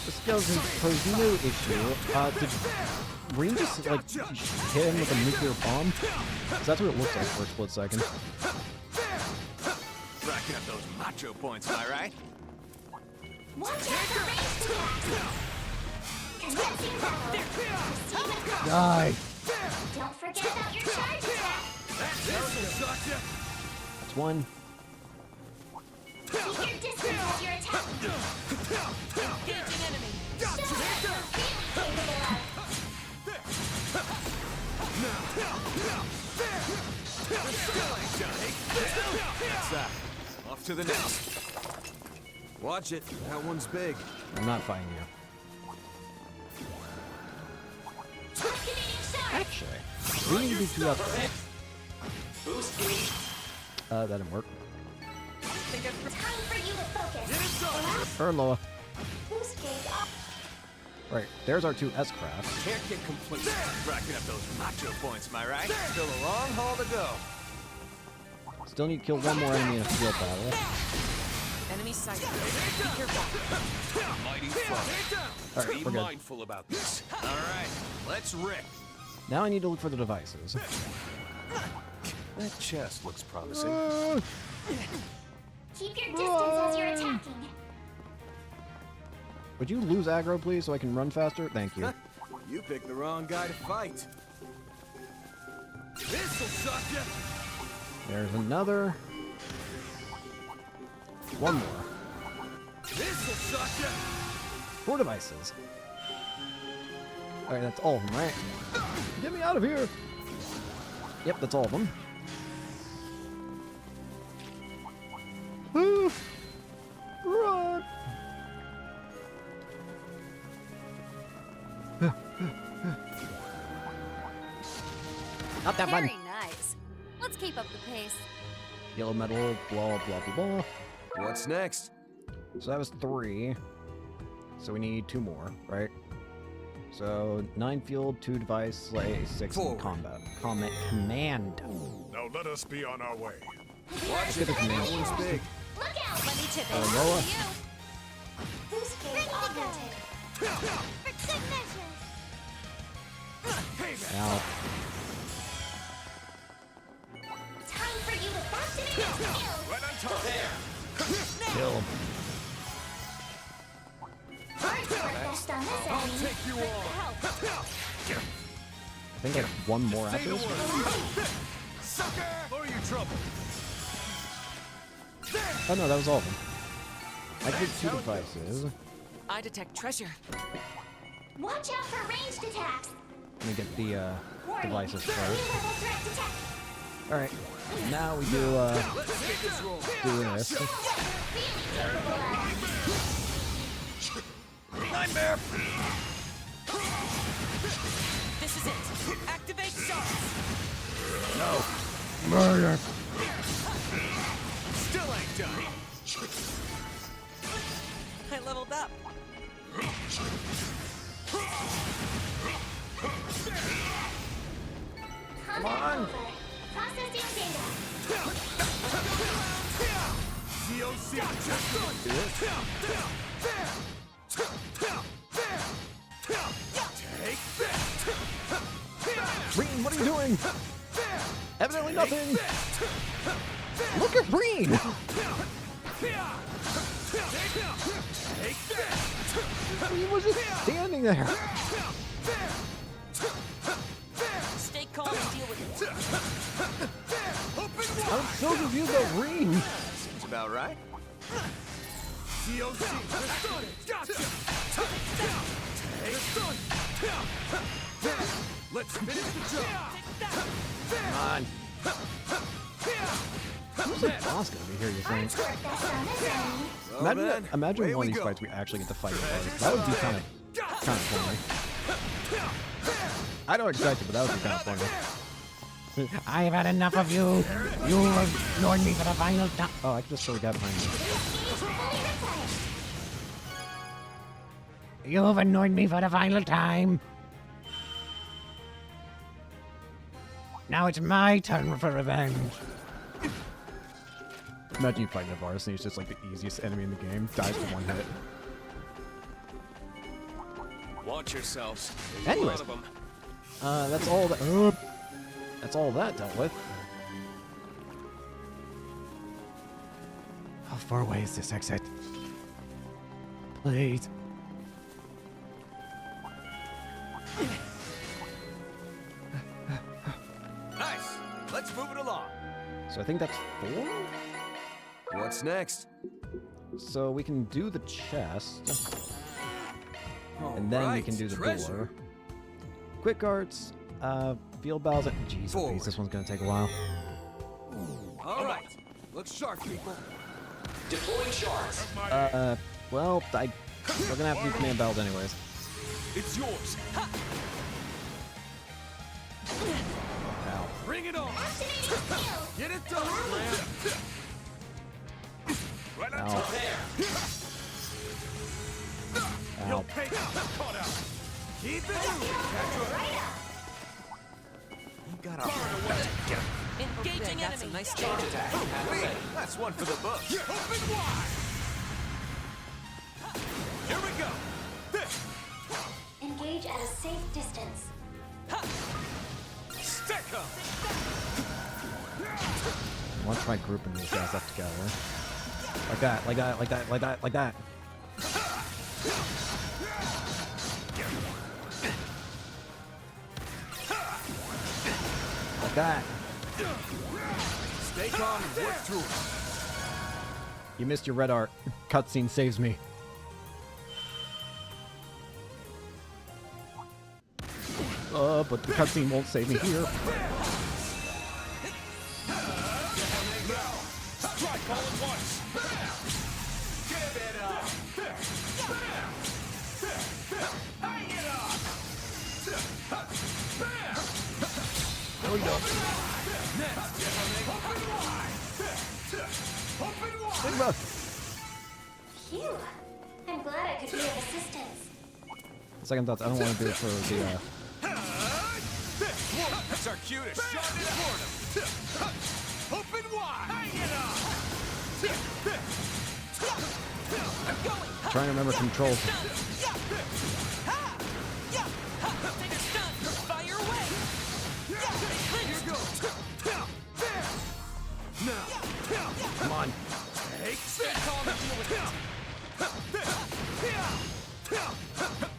The skeleton pose no issue. Did Reem just like hit him with a nuclear bomb? 'Cause that's what it looks like for a split second. Racking up those macho points, am I right? Watch out for ranged attacks! Commencing battle! Receive a call! Die! Don't forget about your charge attack! Gotcha. That's 1. Keep your distance as you're attacking! Engaging enemy. Show us what you're really capable of! That's that. Off to the next. Watch it. That one's big. I'm not fighting you. Actually, we need to do 2 up. Boost gauge. That didn't work. Time for you to focus! Loa. Boost gauge up! Right, there's our 2 S-crafts. Can't get complete. Racking up those macho points, am I right? Still a long haul to go. Still need to kill 1 more enemy in a field battle. Enemy sighted. Be careful. Mighty fun. Alright, Be we're good. mindful about this. All right, let's rip. Now I need to look for the devices. That chest looks promising. Keep your distance as you're attacking! Would you lose aggro, please, so I can run faster? Thank you. You picked the wrong guy to fight. This'll suck ya. There's another. 1 more. This'll suck ya. 4 devices. Alright, that's all of them, right? Get me out of here! Yep, that's all of them. Run! Not that Very fun. nice. Let's keep up the pace. Yellow metal, blah, blah, blah, blah. What's next? So that was 3. So we need 2 more, right? So 9 field, 2 device, slay, 6 in combat. Command. Now let us be on our way. Watch Get it. the command. That one's big. Look out! Let me tip it. Loa. Boost gauge augmented! For good measure! Now, I'll take you on. I think like one more after this. Sucker! For your trouble. Oh no, that was all of them. I did 2 devices. I detect treasure. Watch out for ranged attacks. Let me get the devices Third first. level threat detect. All right, now we do this. Nightmare! This is it. Activate shots. No. Murder. Still ain't done. I leveled up. Come on. Processing data. COC. Take that. Breen, what are you doing? Evidently nothing. Look at Breen. He was just standing there. Stay calm and deal with it. I'm so confused about Breen. Seems about right. COC. Gotcha. Let's finish the job. Come on. Who's the boss gonna be here, you think? Imagine one of these fights we actually get to fight the boss. That would be kind of funny. I don't expect it, but that would be kind of funny. I've had enough of you. You have ignored me for the final time. Oh, I can just throw that behind me. You've annoyed me for the final time. Now it's my turn for revenge. Imagine you fighting a Varus and he's just like the easiest enemy in the game. Dies for 1 hit. Watch yourselves. There's Anyways, a lot of them. that's all that. That's all that dealt with. How far away is this exit? Please. Nice. Let's move it along. So I think that's 4? What's next? So we can do the chest. And then we can do the door. Quick arts, field battles. Jeez, Louise, this one's gonna take a while. All right. Look sharp, people. Deploying shards. Well, we're gonna have to do command battles anyways. It's yours. Ha! Ow. Bring it on. Get it done, Graham. Right on Ow. top there. Ow. You'll pay caught out. Keep it moving, Patrick. You gotta Engaging enemy. Nice Charge attack. That's one for the books. Open wide. Here we go. Engage at a safe distance. Stick 'em. I want to try grouping these guys up together. Like that, like that, like that, like that, like that. Like that. Stay calm and work through it. You missed your red art. Cutscene saves me. But the cutscene won't save me here. Strike all at once. Give it up. Hang it up. There we go. Next. Open wide. Open wide. Sigma. Phew. I'm glad I could be of assistance. Second thoughts, I don't want to do it for the, That's our cue to shut it toward him. Open wide. Hang it up. trying to remember controls. Fire away. Here goes. Now. Come on. Take this. Calm and deal with it.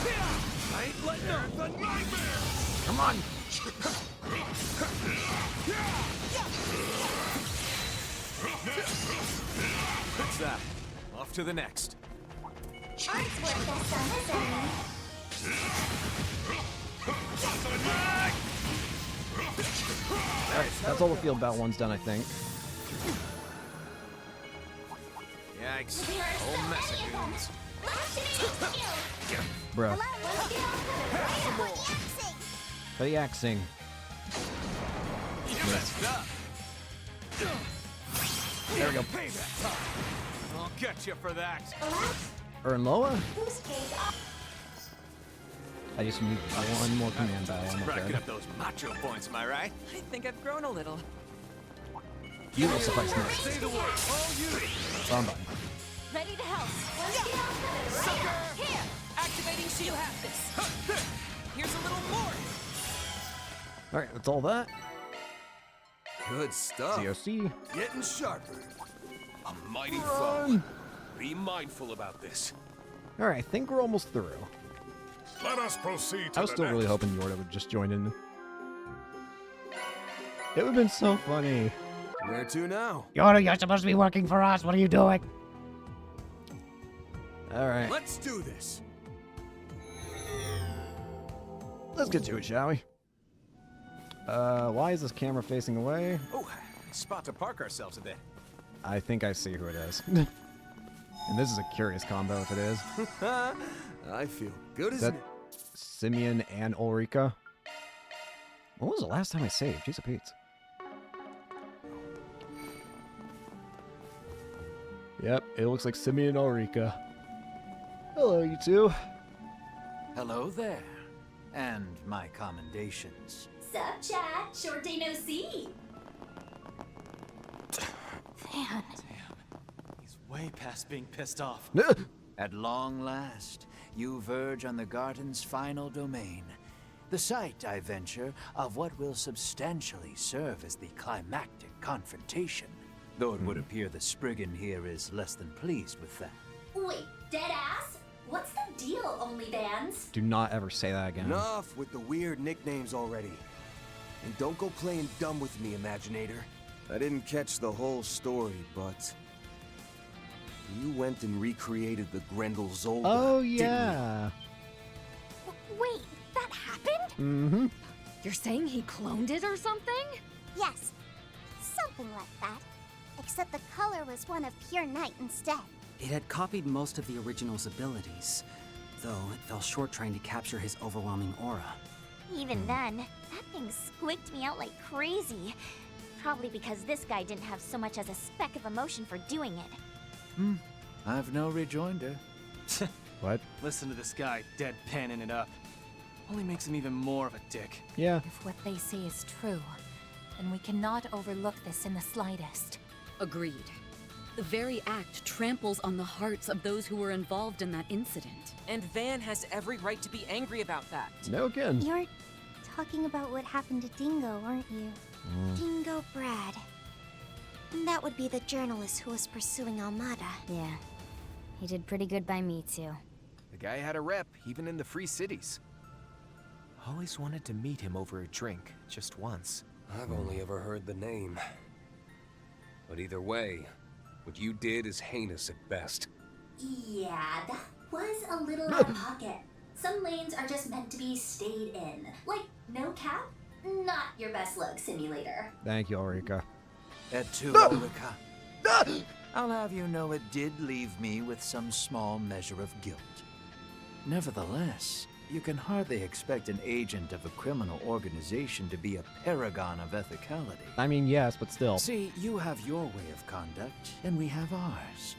I ain't letting her. The nightmare! Come on! That's that. Off to the next. Art's work best on this enemy. Alright, that's all the field battle one's done, I think. Yikes. Whole mess of goons. Bruh. Play axing. You messed up. There we go. Payback time. I'll get you for that. Earn Loa? I just need one more command battle. I'm Racking okay. up those macho points, am I right? I think I've grown a little. You will suffice me. Say the word. All you. Bombard. Ready to help. Sucker! Here! Activating shield. You have this. Here's a little more. Alright, that's all that. Good stuff. COC. Getting sharper. A mighty foe. Be mindful about this. Alright, I think we're almost through. Let us proceed to I was the still really next. hoping Yorda would just join in. It would have been so funny. Where to now? Yoda, you're supposed to be working for us. What are you doing? Alright, Let's do this. let's get to it, shall we? Why is this camera facing away? Oh, spot to park ourselves a bit. I think I see who it is. And this is a curious combo if it is. I feel good Is as that Simeon and Ulrika? When was the last time I saved? Jeez, Pete's. Yep, it looks like Simeon and Ulrika. Hello, you two. Hello there. And my commendations. Sup, chat? Short day no see. Man. He's way past being pissed off. At long last, you verge on the garden's final domain. The site, I venture, of what will substantially serve as the climactic confrontation. Though it would appear the Spriggan here is less than pleased with that. Wait, dead ass? What's the deal, OnlyBans? Do not ever say that again. Enough with the weird nicknames already. And don't go playing dumb with me, Imaginator. I didn't catch the whole story, but you went and recreated the Grendel Zolda. Oh, yeah. Wait, that happened? Mm-hmm. You're saying he cloned it or something? Yes, something like that. Except the color was one of pure night instead. It had copied most of the original's abilities, though it fell short trying to capture his overwhelming aura. Even then, that thing squeaked me out like crazy. Probably because this guy didn't have so much as a speck of emotion for doing it. I've no rejoinder. What? Listen to this guy deadpanning it up. Only makes him even more of a dick. Yeah. If what they say is true, then we cannot overlook this in the slightest. Agreed. The very act tramples on the hearts of those who were involved in that incident. And Van has every right to be angry about that. No again. You're talking about what happened to Dingo, aren't you? Dingo Brad. And that would be the journalist who was pursuing Almada. Yeah. He did pretty good by me, too. The guy had a rep, even in the free cities. Always wanted to meet him over a drink, just once. I've only ever heard the name. But either way, what you did is heinous at best. Yeah, that was a little out of pocket. Some lanes are just meant to be stayed in. Like, no cap, not your best luck simulator. Thank you, Ulrika. Et tu, Ulrika. I'll have you know it did leave me with some small measure of guilt. Nevertheless, you can hardly expect an agent of a criminal organization to be a paragon of ethicality. I mean, yes, but still. See, you have your way of conduct, and we have ours.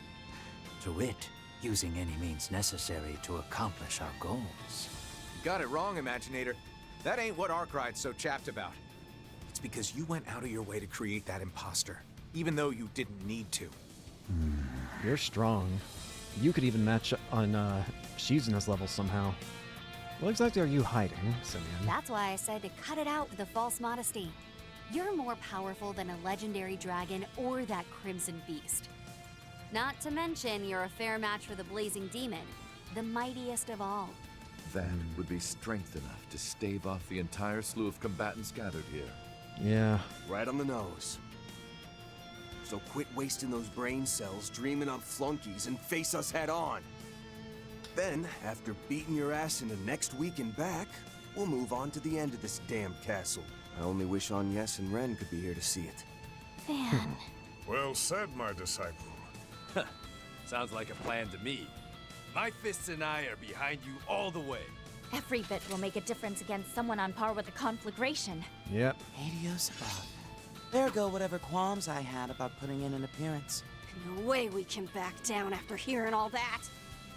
To wit, using any means necessary to accomplish our goals. You got it wrong, Imaginator. That ain't what Arkwright's so chapped about. It's because you went out of your way to create that imposter, even though you didn't need to. You're strong. You could even match on Shizuna's level somehow. What exactly are you hiding, Simeon? That's why I said to cut it out with the false modesty. You're more powerful than a legendary dragon or that crimson beast. Not to mention you're a fair match for the blazing demon, the mightiest of all. That would be strength enough to stave off the entire slew of combatants gathered here. Yeah. Right on the nose. So quit wasting those brain cells dreaming up flunkies and face us head on. Then, after beating your ass into next week and back, we'll move on to the end of this damn castle. I only wish Agnes and Ren could be here to see it. Man. Well said, my disciple. Sounds like a plan to me. My fists and I are behind you all the way. Every bit will make a difference against someone on par with the conflagration. Yep. Adios about that. There go whatever qualms I had about putting in an appearance. No way we can back down after hearing all that.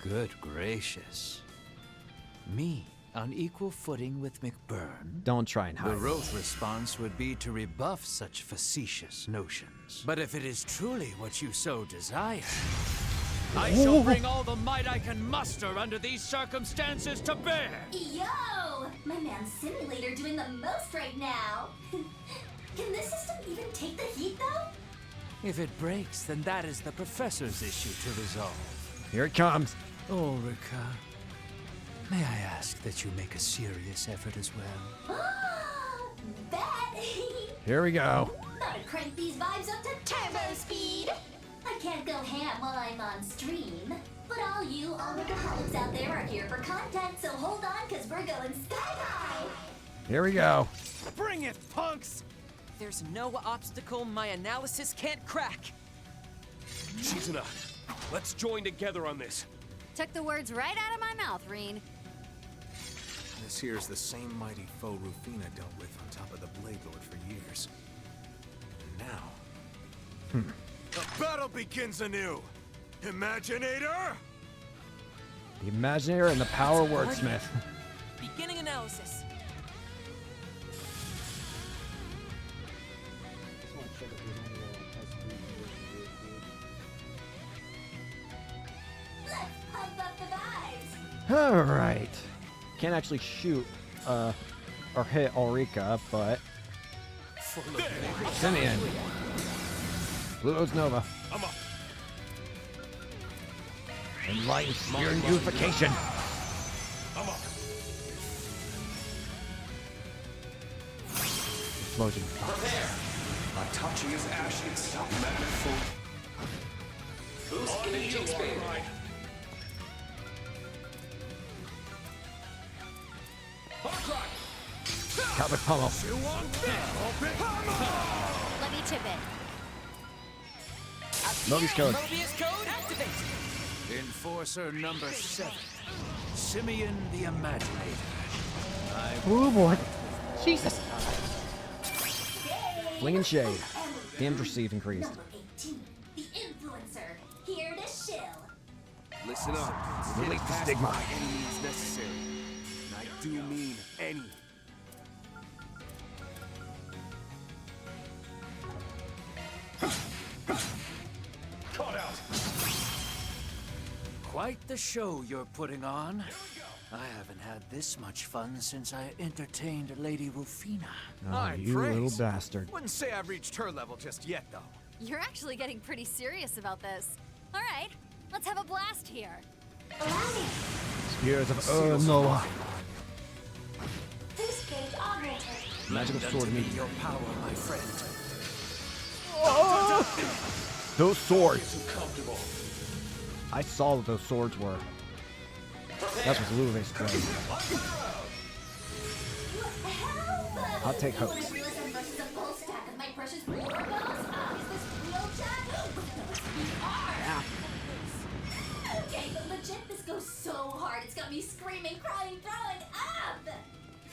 Good gracious. Me on equal footing with McBurn? Don't try and hide. The Roth response would be to rebuff such facetious notions. But if it is truly what you so desire, I shall bring all the might I can muster under these circumstances to bear. Yo! My man's simulator doing the most right now. Can this system even take the heat, though? If it breaks, then that is the professor's issue to resolve. Here it comes. Ulrika, may I ask that you make a serious effort as well? Bet! Here we go. Gotta crank these vibes up to turbo speed! I can't go ham while I'm on stream. But all you workaholics out there are here for content, so hold on, cause we're going sky high! Here we go. Bring it, punks! There's no obstacle my analysis can't crack. Shizuna, let's join together on this. Took the words right out of my mouth, Reen. This here's the same mighty foe Rufina dealt with on top of the Blade Lord for years. And now... The battle begins anew! Imaginator! The Imaginator and the Power Wordsmith. Beginning analysis. Let's pump up the vibes! Alright. Can't actually shoot or hit Ulrika, but Simeon. Pluto's Nova. I'm up. Enlightened Spear Unification. I'm up. Explosion. Prepare. Itachi's ash itself. Manifold. Boost imaging speed. Cowboy Pummel. Let me chip in. Mobius code. Mobius code activate. Enforcer number 7. Simeon the Imaginator. Oh boy. Jesus. Fling and Shade. Damage received increased. Number 18, the influencer, here to shill. Listen up. Release the stigma. By any means necessary. And I do mean any. Caught out. Quite the show you're putting on. I haven't had this much fun since I entertained Lady Rufina. Oh, you little bastard. Wouldn't say I've reached her level just yet, though. You're actually getting pretty serious about this. All right, let's have a blast here. Spears of Noah. This gate augmented. Magical sword meet. Your power, my friend. Those swords. I saw what those swords were. That's what Luve's doing. I'll take hooks. Okay, but legit, this goes so hard. It's got me screaming, crying, throwing up.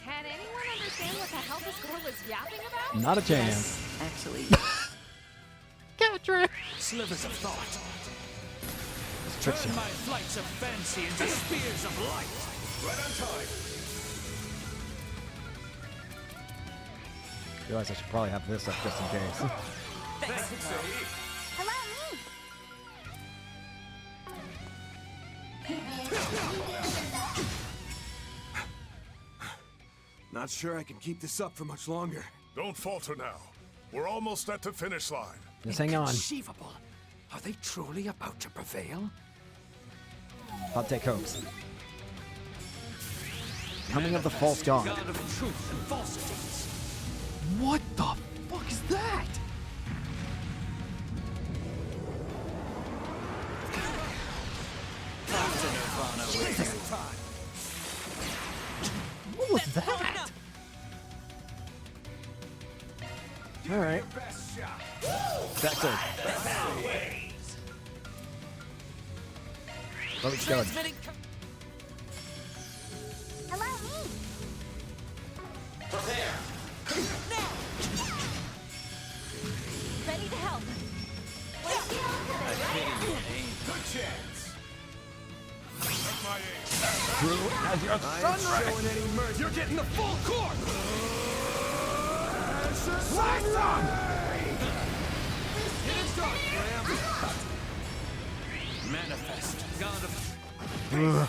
Can anyone understand what the hell this girl was yapping about? Not a chance. Actually. Catcher. Slivers of thought. Tricks Turn you. my flights of fancy into spears of light. Right on time. Realize I should probably have this up just in case. Thanks, Hello, Not sure I can keep this up for much longer. Don't falter now. We're almost at the finish line. Just hang on. Inconceivable. Are they truly about to prevail? I'll take hooks. Coming of the false god. God of truth and falsities. What the fuck is that? What was that? Alright. Back to let's go. Allow me. Prepare. Ready to help. Good chance. Through as your sunrise. You're getting the full course. Blast on! Get it started, Graham. Manifest. God of time.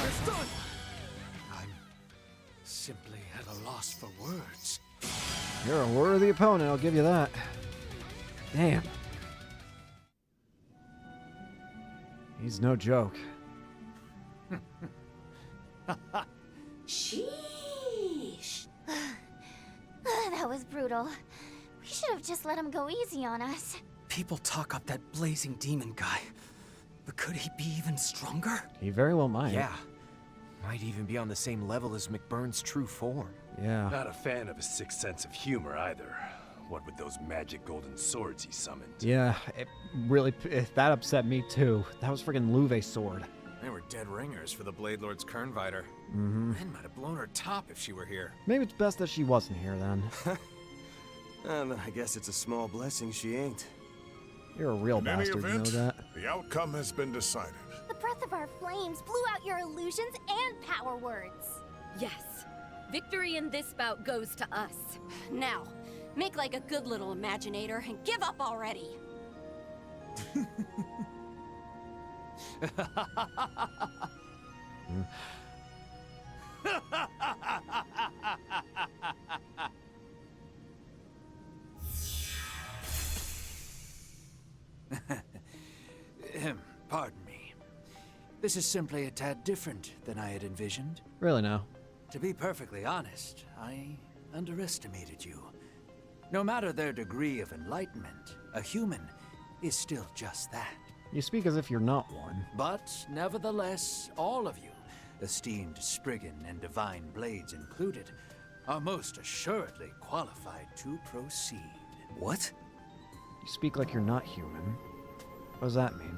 It's done. I'm simply at a loss for words. You're a worthy opponent, I'll give you that. Damn. He's no joke. Sheesh. That was brutal. We should have just let him go easy on us. People talk up that blazing demon guy. But could he be even stronger? He very well might. Yeah. Might even be on the same level as McBurn's true form. Yeah. Not a fan of his sick sense of humor either. What with those magic golden swords he summoned. Yeah, that upset me too. That was friggin' Luve's sword. They were dead ringers for the Blade Lord's Kernviter. Mm-hmm. Men might have blown her top if she were here. Maybe it's best that she wasn't here then. I guess it's a small blessing she ain't. You're a real In any bastard, you know event, that? the outcome has been decided. The breath of our flames blew out your illusions and power words. Yes. Victory in this bout goes to us. Now, make like a good little Imaginator and give up already. Pardon me. This is simply a tad different than I had envisioned. Really now. To be perfectly honest, I underestimated you. No matter their degree of enlightenment, a human is still just that. You speak as if you're not one. But nevertheless, all of you, esteemed Spriggan and Divine Blades included, are most assuredly qualified to proceed. What? You speak like you're not human. What does that mean?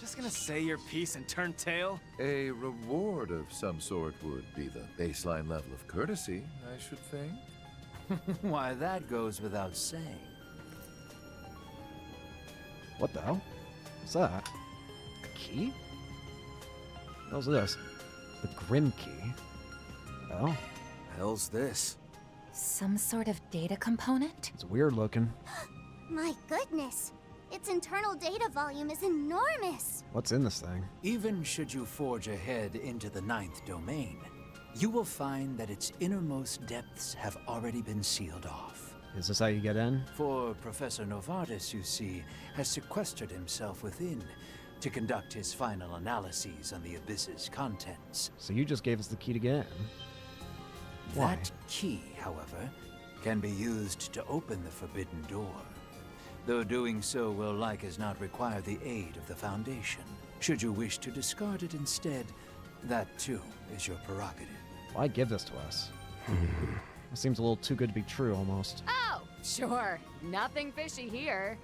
Just gonna say your piece and turn tail? A reward of some sort would be the baseline level of courtesy, I should think. Why, that goes without saying. What the hell? What's that? A key? What was this? The Grim Key. Oh? Hell's this? Some sort of data component? It's weird looking. My goodness. Its internal data volume is enormous. What's in this thing? Even should you forge ahead into the 9th domain, you will find that its innermost depths have already been sealed off. Is this how you get in? For Professor Novartis, you see, has sequestered himself within to conduct his final analyses on the Abyss's contents. So you just gave us the key to get in. Why? That key, however, can be used to open the forbidden door. Though doing so will like as not require the aid of the Foundation. Should you wish to discard it instead, that too is your prerogative. Why give this to us? It seems a little too good to be true, almost. Oh, sure. Nothing fishy here.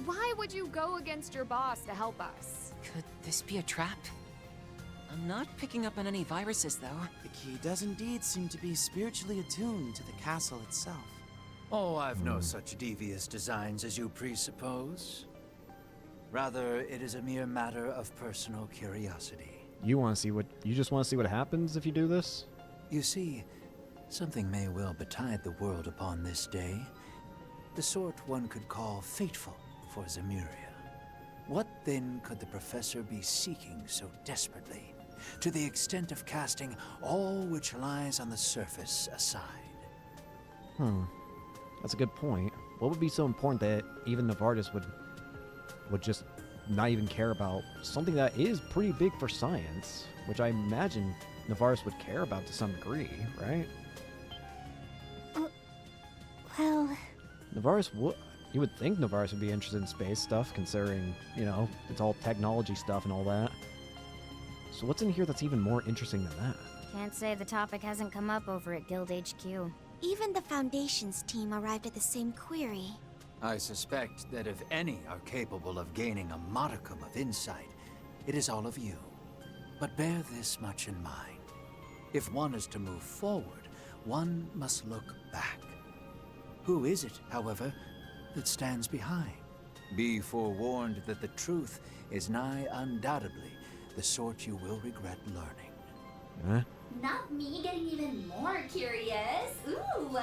Why would you go against your boss to help us? Could this be a trap? I'm not picking up on any viruses, though. The key does indeed seem to be spiritually attuned to the castle itself. Oh, I've no such devious designs as you presuppose. Rather, it is a mere matter of personal curiosity. You just want to see what happens if you do this? You see, something may well betide the world upon this day. The sort one could call fateful for Zemuria. What then could the professor be seeking so desperately, to the extent of casting all which lies on the surface aside? That's a good point. What would be so important that even Novartis would just not even care about something that is pretty big for science, which I imagine Navarus would care about to some degree, right? Well... Navarus would... You would think Navarus would be interested in space stuff, considering, you know, it's all technology stuff and all that. So what's in here that's even more interesting than that? Can't say the topic hasn't come up over at Guild HQ. Even the Foundation's team arrived at the same query. I suspect that if any are capable of gaining a modicum of insight, it is all of you. But bear this much in mind. If one is to move forward, one must look back. Who is it, however, that stands behind? Be forewarned that the truth is nigh undoubtedly the sort you will regret learning. Huh? Not me getting even more curious. Ooh,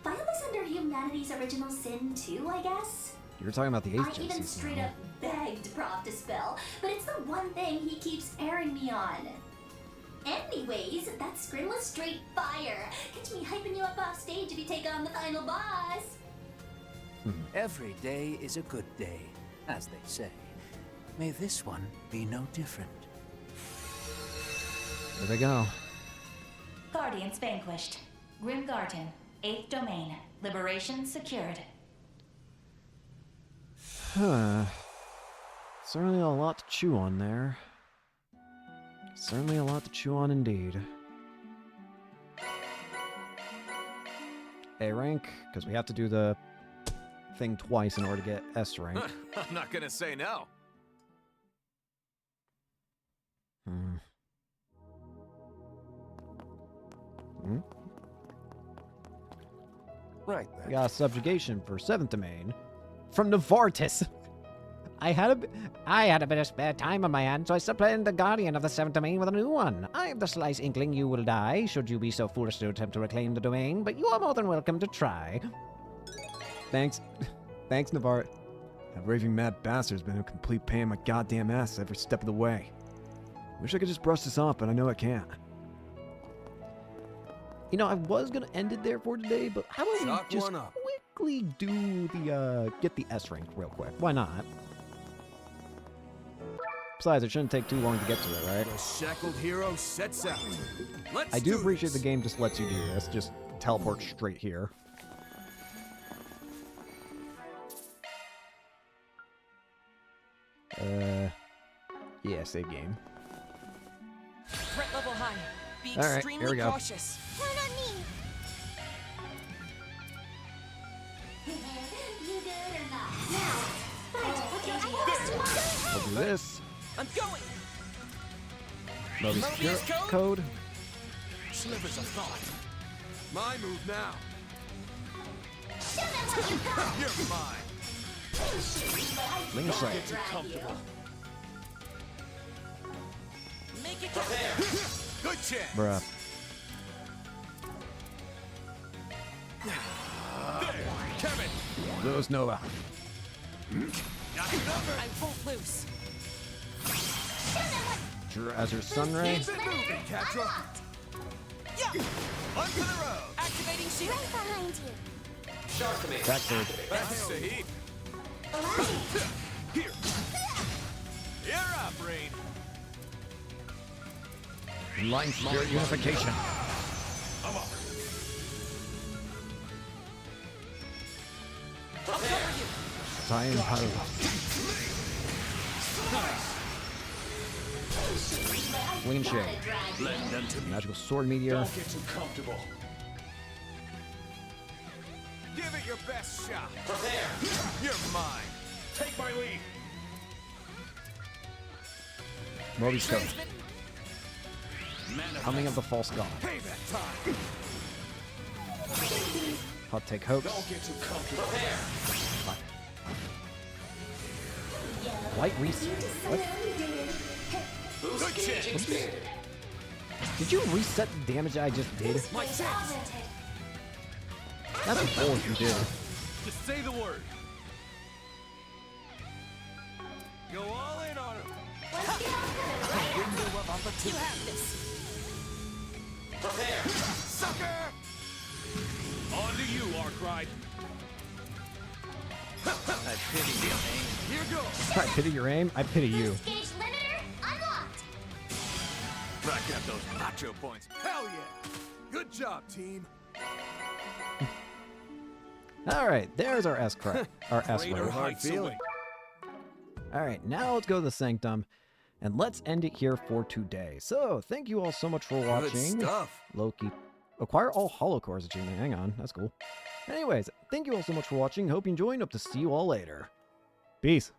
file this under humanity's original sin too, I guess? You're talking about the 8th I gen even season, straight huh? up begged Prof to spill, but it's the one thing he keeps airing me on. Anyways, that scrim was straight fire. Catch me hyping you up off stage if you take on the final boss. Every day is a good day, as they say. May this one be no different. There they go. Guardians vanquished. Grim Garden, 8th domain. Liberation secured. Huh. Certainly a lot to chew on there. Certainly a lot to chew on indeed. A rank, because we have to do the thing twice in order to get S rank. I'm not gonna say no. Hmm. Right We then. got a subjugation for 7th domain from Novartis. I had a bit of spare time on my hands, so I supplanted the Guardian of the 7th domain with a new one. I have the slight inkling you will die, should you be so foolish to attempt to reclaim the domain, but you are more than welcome to try. Thanks. Thanks, Navarre. That raving mad bastard's been a complete pain in my goddamn ass every step of the way. Wish I could just brush this off, but I know I can't. You know, I was gonna end it there for today, but how about Chalk we just one up. quickly do the, get the S rank real quick. Why not? Besides, it shouldn't take too long to get to it, right? The shackled hero sets out. Let's I do do appreciate this. the game just lets you do this. Just teleport straight here. Yeah, save game. Threat level high. Be All right, extremely here we go. cautious. Turn on me! You good or not? Now, fight with your eyes. We'll do this. I'm going. Mobius Mobius code. Slivers of thought. My move now. Show them what you got. You're mine. Ling Sight. Get too comfortable. Make it count. Good chance. Bruh. There, Kevin. Lewis Nova. Got it number. I won't lose. Azure Sunray. Keep it moving, Catra. Yeah. On for the road. Activating shield. Right behind you. Shark command. Back third. That's Sahib. Here. You're up, Rain. Line Spirit Unification. I'm up. I'll cover you. Cyan Pilot. Wind Shade. Let them to me. Magical Sword Meteor. Don't get too comfortable. Give it your best shot. Prepare. You're mine. Take my lead. Mobius code. Coming of the False God. Payback time. Hot Take Hoax. Don't get too comfortable. Light Reset. What? Boost gauge expanded. Did you reset the damage I just did? My chance. That's a bold if you did. Just say the word. Go all in on him. Window of opportunity. You have this. Prepare. Sucker! On to you, Arkwright. I pity you, Aang. Here goes. I pity your aim. I pity you. Gauge limiter unlocked. Rack up those nacho points. Hell yeah. Good job, team. All right, there's our S crack. Our S Greater word. heights await. All right, now let's go to the Sanctum, and let's end it here for today. So, thank you all so much for watching. Good stuff. Loki. Acquire all hollow cores achievement. Hang on, that's cool. Anyways, thank you all so much for watching. Hope you enjoyed. Hope to see you all later. Peace.